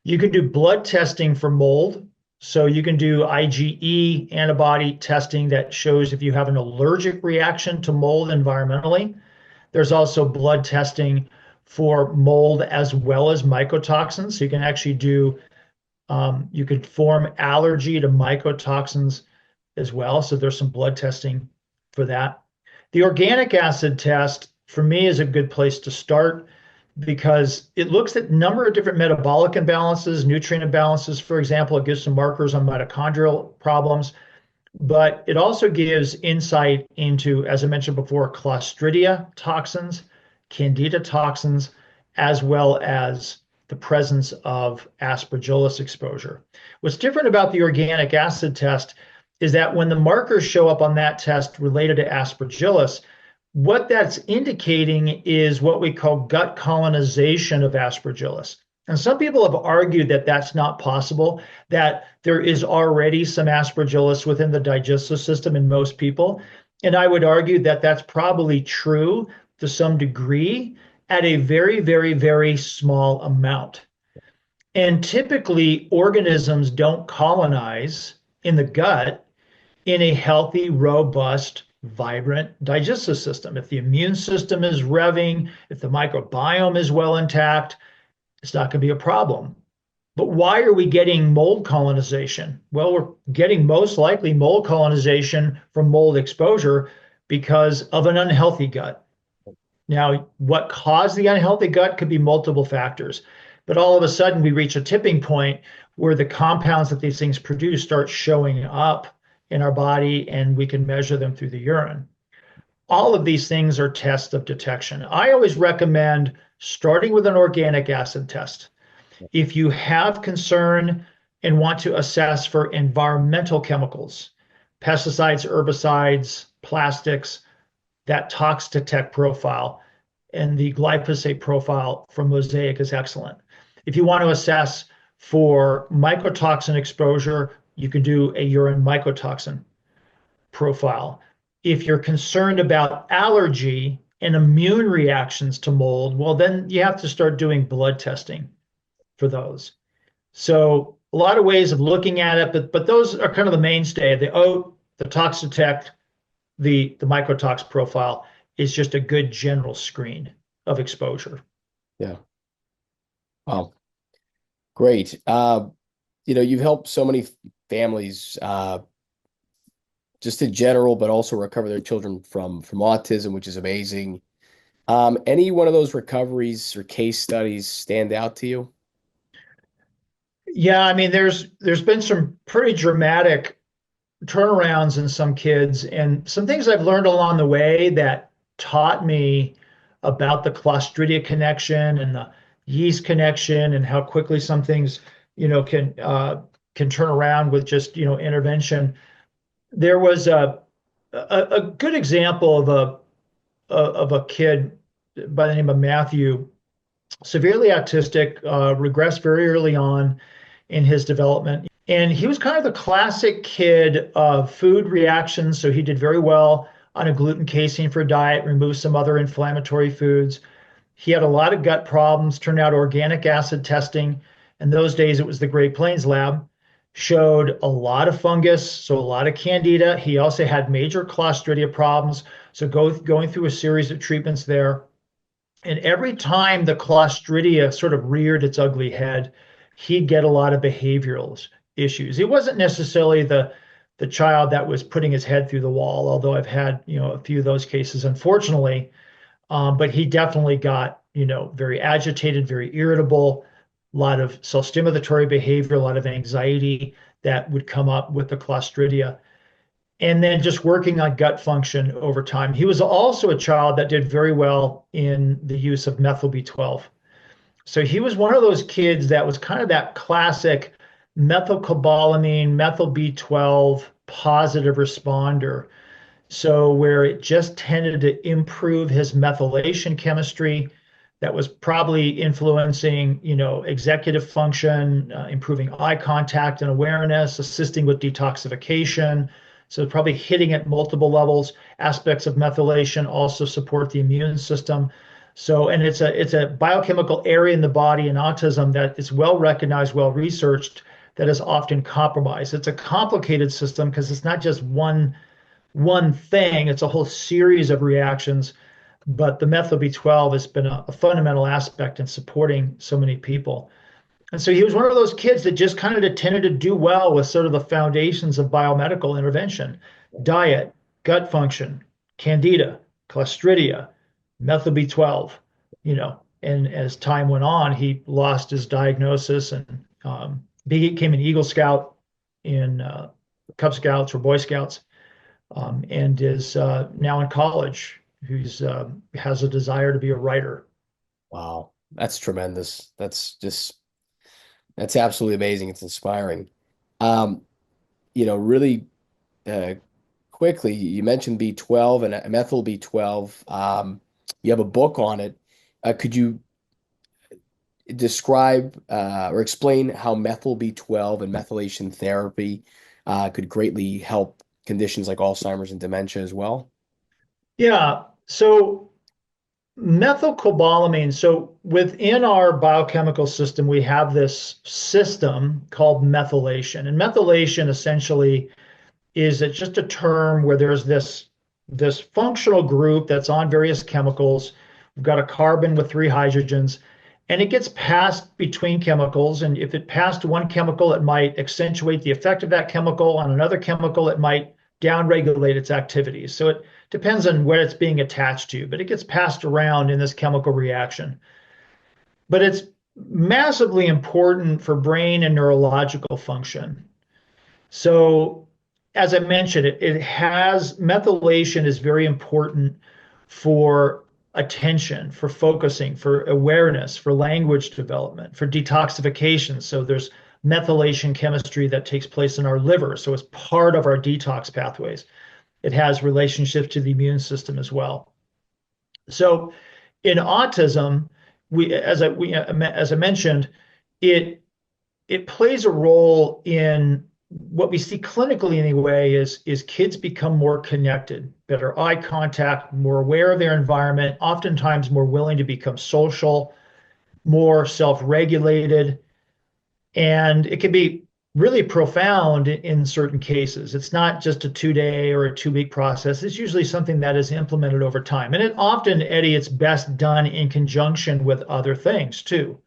You can do blood testing for mold. So you can do IgE antibody testing that shows if you have an allergic reaction to mold environmentally. There's also blood testing for mold as well as mycotoxins. So you can actually you could form allergy to mycotoxins as well. So there's some blood testing for that. The organic acid test for me is a good place to start because it looks at a number of different metabolic imbalances, nutrient imbalances, for example. It gives some markers on mitochondrial problems, but it also gives insight into, as I mentioned before, Clostridia toxins, Candida toxins, as well as the presence of Aspergillus exposure. What's different about the organic acid test is that when the markers show up on that test related to Aspergillus, what that's indicating is what we call gut colonization of Aspergillus. And some people have argued that that's not possible, that there is already some Aspergillus within the digestive system in most people. And I would argue that that's probably true to some degree at a very, very, very small amount. And typically, organisms don't colonize in the gut in a healthy, robust, vibrant digestive system. If the immune system is revving, if the microbiome is well intact, it's not going to be a problem. But why are we getting mold colonization? Well, we're getting most likely mold colonization from mold exposure because of an unhealthy gut. Now, what caused the unhealthy gut could be multiple factors, but all of a sudden we reach a tipping point where the compounds that these things produce start showing up in our body and we can measure them through the urine. All of these things are tests of detection. I always recommend starting with an organic acid test. If you have concern and want to assess for environmental chemicals, pesticides, herbicides, plastics, that tox detect profile and the glyphosate profile from Mosaic is excellent. If you want to assess for mycotoxin exposure, you can do a urine mycotoxin profile. If you're concerned about allergy and immune reactions to mold, well, then you have to start doing blood testing for those. So a lot of ways of looking at it, but those are kind of the mainstay. The OAT, the tox detect, the mycotox profile is just a good general screen of exposure. Yeah. Wow. Great. You've helped so many families, just in general, but also recover their children from autism, which is amazing. Any one of those recoveries or case studies stand out to you? Yeah, I mean, there's been some pretty dramatic turnarounds in some kids, and some things I've learned along the way that taught me about the Clostridia connection and the yeast connection, and how quickly some things, can turn around with just intervention. There was a good example of a kid by the name of Matthew, severely autistic, regressed very early on in his development. And he was kind of the classic kid of food reactions. So he did very well on a gluten casein for diet, removed some other inflammatory foods. He had a lot of gut problems. Turned out organic acid testing, in those days it was the Great Plains lab, showed a lot of fungus, so a lot of candida. He also had major Clostridia problems. So going through a series of treatments there. And every time the Clostridia sort of reared its ugly head, he'd get a lot of behavioral issues. It wasn't necessarily the child that was putting his head through the wall, although I've had a few of those cases, unfortunately. But he definitely got very agitated, very irritable, a lot of self-stimulatory behavior, a lot of anxiety that would come up with the Clostridia. And then just working on gut function over time. He was also a child that did very well in the use of methyl B12. So he was one of those kids that was kind of that classic methylcobalamin, methyl B12 positive responder. So where it just tended to improve his methylation chemistry, that was probably influencing, executive function, improving eye contact and awareness, assisting with detoxification. So probably hitting at multiple levels. Aspects of methylation also support the immune system. So, and it's a biochemical area in the body in autism that is well recognized, well researched, that is often compromised. It's a complicated system because it's not just one thing, it's a whole series of reactions but the methyl B12 has been a fundamental aspect in supporting so many people. And so he was one of those kids that just kind of tended to do well with sort of the foundations of biomedical intervention: diet, gut function, candida, clostridia, methyl B12, And as time went on, he lost his diagnosis and became an Eagle Scout in Cub Scouts or Boy Scouts, and is now in college. Who's has a desire to be a writer. Wow, that's tremendous. That's absolutely amazing. It's inspiring. Um, really uh, quickly, you mentioned B12 and methyl B12. You have a book on it. Could you describe or explain how methyl B12 and methylation therapy could greatly help conditions like Alzheimer's and dementia as well? Yeah. So methylcobalamin. So within our biochemical system, we have this system called methylation. And methylation essentially is it's just a term where there's this functional group that's on various chemicals. We've got a carbon with three hydrogens, and it gets passed between chemicals. And if it passed one chemical, it might accentuate the effect of that chemical. On another chemical, it might downregulate its activities. So it depends on where it's being attached to, but it gets passed around in this chemical reaction. But it's massively important for brain and neurological function. So, as I mentioned, it has methylation is very important for attention, for focusing, for awareness, for language development, for detoxification. So there's methylation chemistry that takes place in our liver. So it's part of our detox pathways. It has relationships to the immune system as well. So in autism, as I mentioned, it it plays a role in what we see clinically anyway is kids become more connected, better eye contact, more aware of their environment, oftentimes more willing to become social, more self-regulated, and it can be really profound in certain cases. It's not just a 2-day or a 2-week process. It's usually something that is implemented over time. And it often, Eddie, it's best done in conjunction with other things too.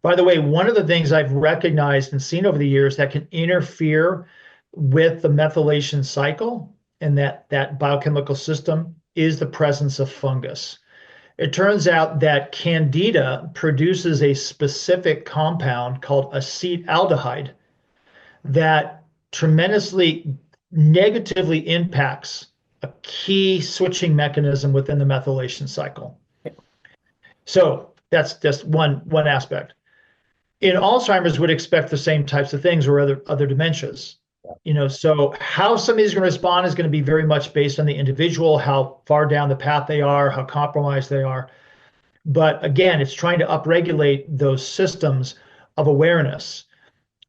By the way, one of the things I've recognized and seen over the years that can interfere with the methylation cycle and that biochemical system is the presence of fungus. It turns out that candida produces a specific compound called acetaldehyde that tremendously negatively impacts a key switching mechanism within the methylation cycle. So that's just one aspect. In Alzheimer's, would expect the same types of things or other dementias. So how somebody's going to respond is going to be very much based on the individual, how far down the path they are, how compromised they are. But again, it's trying to upregulate those systems of awareness,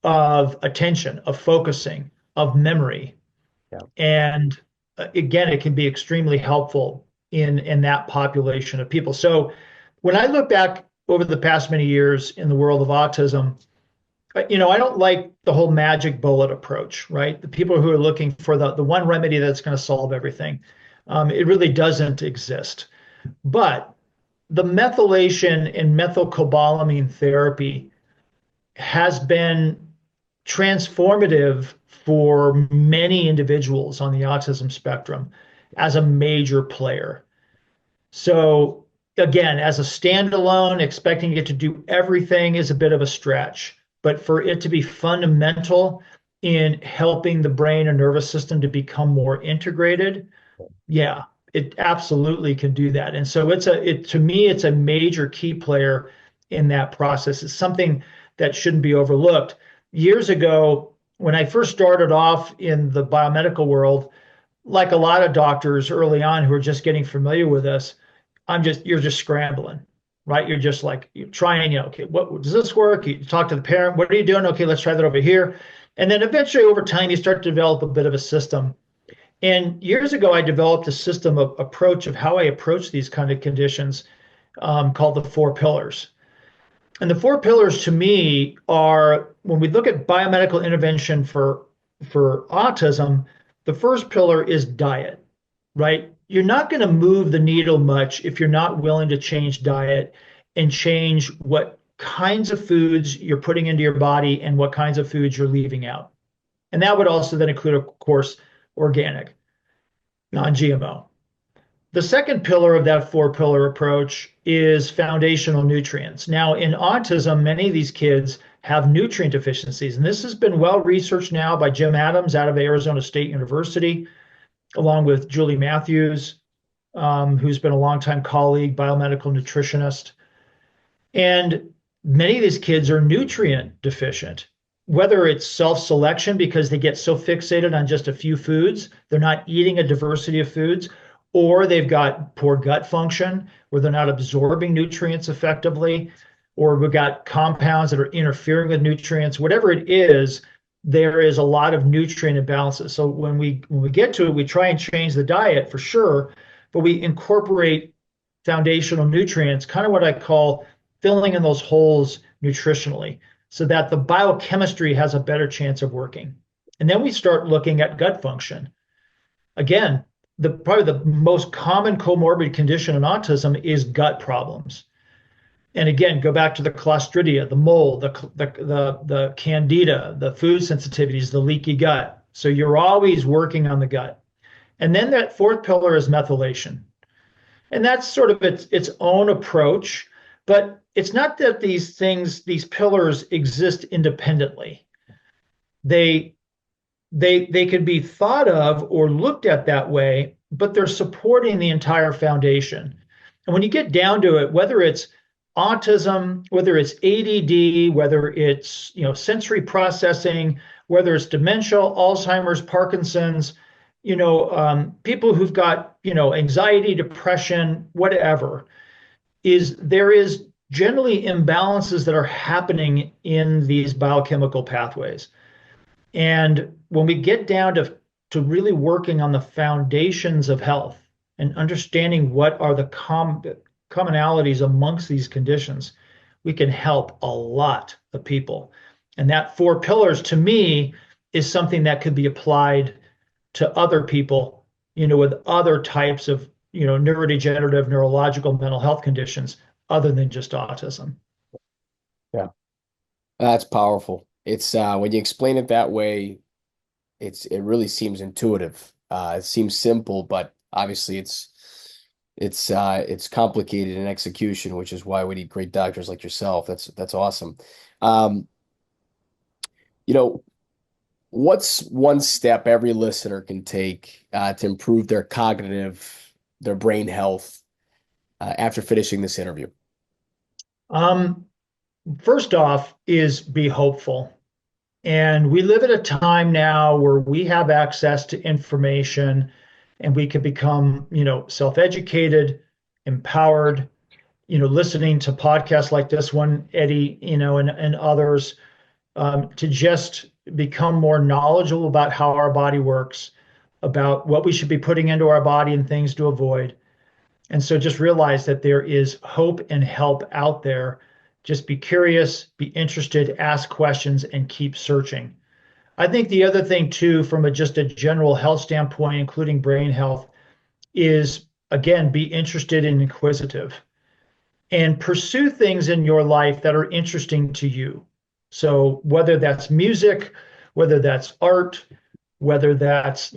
of attention, of focusing, of memory. Yeah. And again, it can be extremely helpful in that population of people. So when I look back over the past many years in the world of autism, I don't like the whole magic bullet approach, right? The people who are looking for the one remedy that's going to solve everything. It really doesn't exist. But the methylation and methylcobalamin therapy has been transformative for many individuals on the autism spectrum as a major player. So again, as a standalone, expecting it to do everything is a bit of a stretch, but for it to be fundamental in helping the brain and nervous system to become more integrated, yeah, it absolutely can do that. And so to me, it's a major key player in that process. It's something that shouldn't be overlooked. Years ago, when I first started off in the biomedical world, like a lot of doctors early on who are just getting familiar with this, you're just scrambling, right? You're just like you're trying, okay, what does this work? You talk to the parent, what are you doing? Okay, let's try that over here. And then eventually over time, you start to develop a bit of a system. And years ago, I developed a system of approach of how I approach these kind of conditions called the 4 pillars. And the 4 pillars to me are when we look at biomedical intervention for autism, the first pillar is diet, right? you're not going to move the needle much if you're not willing to change diet and change what kinds of foods you're putting into your body and what kinds of foods you're leaving out. And that would also then include, of course, organic, non-GMO. The second pillar of that four-pillar approach is foundational nutrients. Now, in autism, many of these kids have nutrient deficiencies, and this has been well researched now by Jim Adams out of Arizona State University, along with Julie Matthews, who's been a longtime colleague, biomedical nutritionist. And many of these kids are nutrient deficient, whether it's self-selection because they get so fixated on just a few foods, they're not eating a diversity of foods, or they've got poor gut function where they're not absorbing nutrients effectively, or we've got compounds that are interfering with nutrients. Whatever it is, there is a lot of nutrient imbalances. So when we get to it, we try and change the diet for sure, but we incorporate foundational nutrients, kind of what I call filling in those holes nutritionally, so that the biochemistry has a better chance of working. And then we start looking at gut function. Again, probably the most common comorbid condition in autism is gut problems. And again, go back to the Clostridia, the mold, the candida, the food sensitivities, the leaky gut. So you're always working on the gut. And then that fourth pillar is methylation. And that's sort of its own approach, but it's not that these pillars exist independently. They could be thought of or looked at that way, but they're supporting the entire foundation. And when you get down to it, whether it's autism, whether it's ADD, whether it's sensory processing, whether it's dementia, Alzheimer's, Parkinson's, people who've got anxiety, depression, whatever, there is generally imbalances that are happening in these biochemical pathways. And when we get down to really working on the foundations of health and understanding what are the commonalities amongst these conditions, we can help a lot of people. And that four pillars, to me, is something that could be applied to other people, with other types of, neurodegenerative, neurological, mental health conditions other than just autism. Yeah, that's powerful. It's when you explain it that way, it really seems intuitive. It seems simple, but obviously it's complicated in execution, which is why we need great doctors like yourself. That's awesome. Um, what's one step every listener can take to improve their their brain health after finishing this interview? First off is be hopeful. And we live at a time now where we have access to information and we can become, self-educated, empowered, listening to podcasts like this one, Eddie, and others, to just become more knowledgeable about how our body works, about what we should be putting into our body and things to avoid. And so just realize that there is hope and help out there. Just be curious, be interested, ask questions, and keep searching. I think the other thing too, from just a general health standpoint, including brain health, is again, be interested and inquisitive and pursue things in your life that are interesting to you. So whether that's music, whether that's art, whether that's,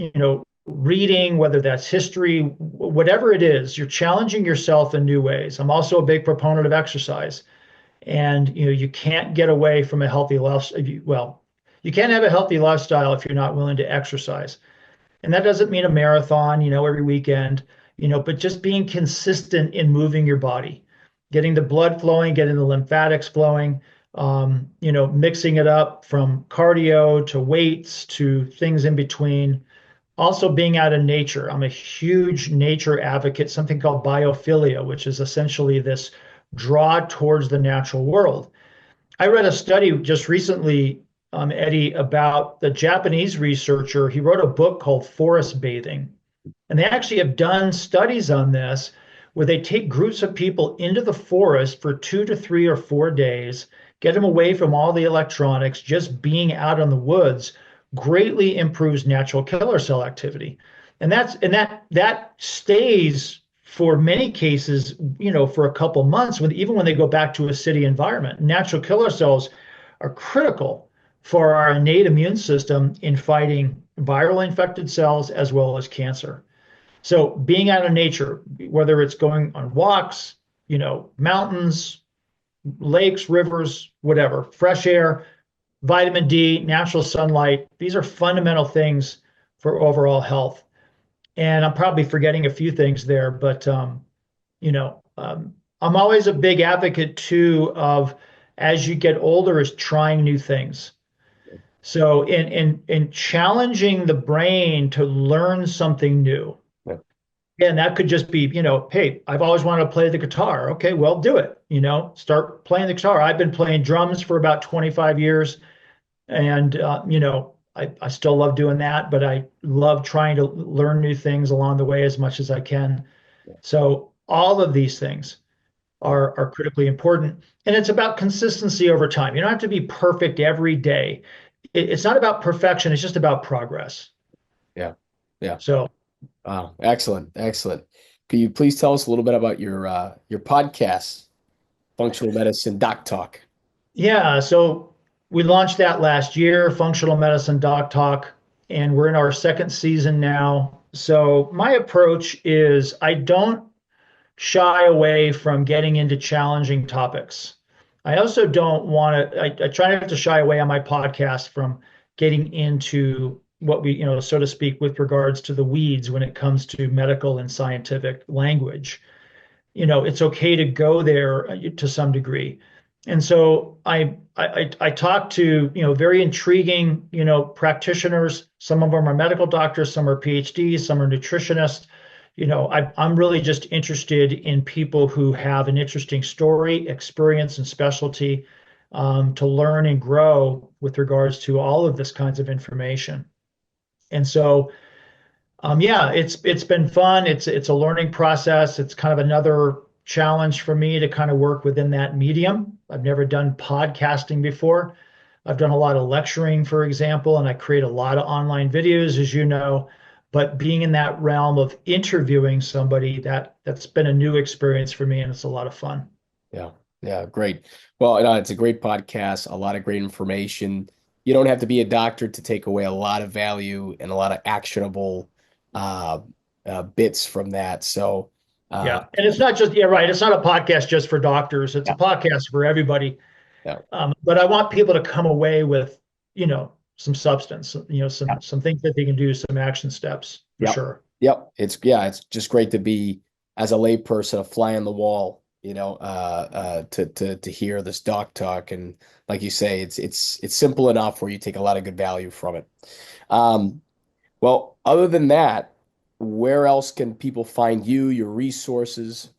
reading, whether that's history, whatever it is, you're challenging yourself in new ways. I'm also a big proponent of exercise. And you can't get away from a healthy lifestyle. Well, you can't have a healthy lifestyle if you're not willing to exercise. And that doesn't mean a marathon, every weekend, but just being consistent in moving your body, getting the blood flowing, getting the lymphatics flowing, mixing it up from cardio to weights to things in between. Also being out in nature. I'm a huge nature advocate, something called biophilia, which is essentially this draw towards the natural world. I read a study just recently, Eddie, about the Japanese researcher. He wrote a book called Forest Bathing. And they actually have done studies on this where they take groups of people into the forest for 2 to 3 or 4 days, get them away from all the electronics, just being out in the woods greatly improves natural killer cell activity. And that stays for many cases, for a couple months, even when they go back to a city environment. Natural killer cells are critical for our innate immune system in fighting viral infected cells as well as cancer. So being out in nature, whether it's going on walks, mountains, lakes, rivers, whatever, fresh air, vitamin D, natural sunlight, these are fundamental things for overall health. And I'm probably forgetting a few things there, but I'm always a big advocate too of, as you get older, is trying new things. So in challenging the brain to learn something new. Yeah. And that could just be, hey, I've always wanted to play the guitar. Okay, well, do it. Start playing the guitar. I've been playing drums for about 25 years, and I still love doing that, but I love trying to learn new things along the way as much as I can. So all of these things are critically important, and it's about consistency over time. You don't have to be perfect every day. It's not about perfection. It's just about progress. Yeah. Yeah. So. Wow. Excellent. Excellent. Could you please tell us a little bit about your podcast, Functional Medicine Doc Talk? Yeah, so we launched that last year, Functional Medicine Doc Talk, and we're in our second season now. So my approach is I don't shy away from getting into challenging topics. I also don't want to, I try not to shy away on my podcast from getting into what we, so to speak, with regards to the weeds when it comes to medical and scientific language. It's okay to go there to some degree. And so I talk to, very intriguing, practitioners. Some of them are medical doctors, some are PhDs, some are nutritionists. I'm really just interested in people who have an interesting story, experience, and specialty, to learn and grow with regards to all of this kinds of information. And so yeah, it's been fun. It's a learning process. It's kind of another challenge for me to kind of work within that medium. I've never done podcasting before. I've done a lot of lecturing, for example, and I create a lot of online videos, as you know. But being in that realm of interviewing somebody, that's been a new experience for me, and it's a lot of fun. Yeah. Yeah. Great. Well, it's a great podcast, a lot of great information. You don't have to be a doctor to take away a lot of value and a lot of actionable uh, bits from that. So, uh, Yeah, and it's not just, yeah, right. It's not a podcast just for doctors. It's a yeah, podcast for everybody. yeah, But I want people to come away with, some substance, yeah, some things that they can do, some action steps for yep, sure. yep. It's just great to be as a layperson, a fly on the wall, to hear this doc talk. And like you say, it's simple enough where you take a lot of good value from it. Um, well, other than that, where else can people find you, your resources?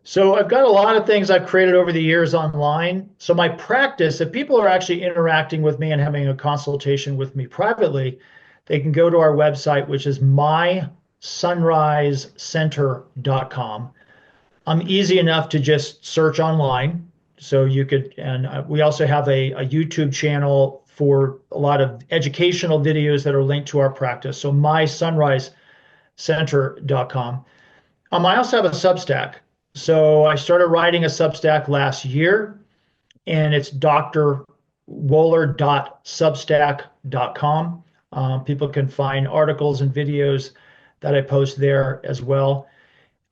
So I've got a lot of things I've created over the years online. So my practice, if people are actually interacting with me and having a consultation with me privately, they can go to our website, which is mysunrisecenter.com. I'm easy enough to just search online. So you could, and we also have a YouTube channel for a lot of educational videos that are linked to our practice. So mysunrisecenter.com. I also have a Substack. So I started writing a Substack last year, and it's drwoeller.substack.com. People can find articles and videos that I post there as well.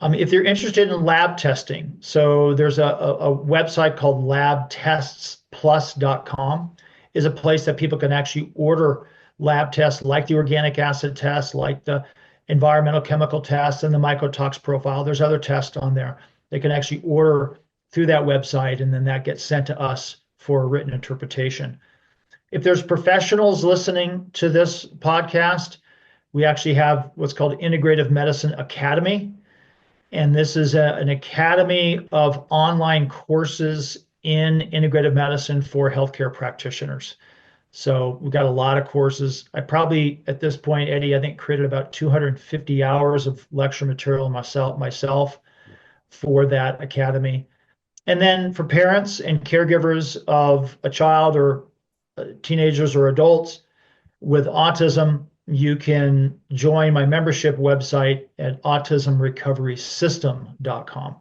If you're interested in lab testing, so there's a website called labtestsplus.com, is a place that people can actually order lab tests like the organic acid test, like the environmental chemical test, and the mycotox profile. There's other tests on there. They can actually order through that website, and then that gets sent to us for a written interpretation. If there's professionals listening to this podcast, we actually have what's called Integrative Medicine Academy. And this is an academy of online courses in integrative medicine for healthcare practitioners. So we've got a lot of courses. I probably, at this point, Eddie, I think created about 250 hours of lecture material myself for that academy. And then for parents and caregivers of a child or teenagers or adults, with autism, you can join my membership website at autismrecoverysystem.com.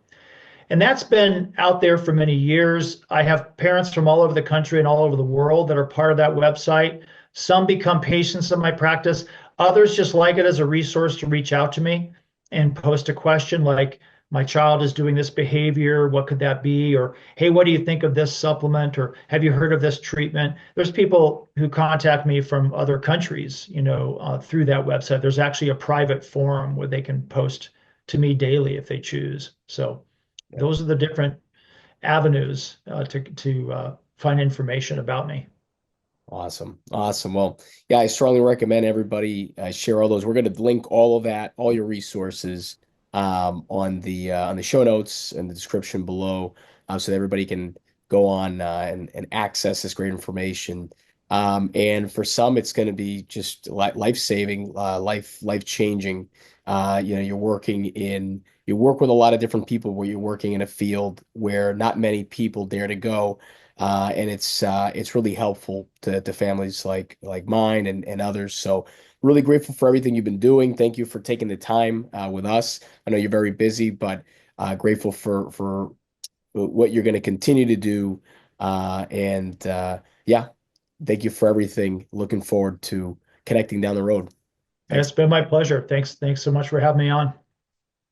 And that's been out there for many years. I have parents from all over the country and all over the world that are part of that website. Some become patients in my practice. Others just like it as a resource to reach out to me and post a question like, my child is doing this behavior. What could that be? Or, hey, what do you think of this supplement? Or have you heard of this treatment? There's people who contact me from other countries, through that website. There's actually a private forum where they can post to me daily if they choose. So Yeah. those are the different avenues to find information about me. Awesome. Awesome. Well, yeah, I strongly recommend everybody share all those. We're going to link all of that, all your resources on the show notes and the description below, so that everybody can go on and access this great information. And for some, it's going to be just life-saving, life-changing. You work with a lot of different people where you're working in a field where not many people dare to go. And it's really helpful to families like mine and others. So really grateful for everything you've been doing. Thank you for taking the time with us. I know you're very busy, but grateful for what you're going to continue to do. And yeah, thank you for everything. Looking forward to connecting down the road. And Thanks. it's been my pleasure. Thanks so much for having me on.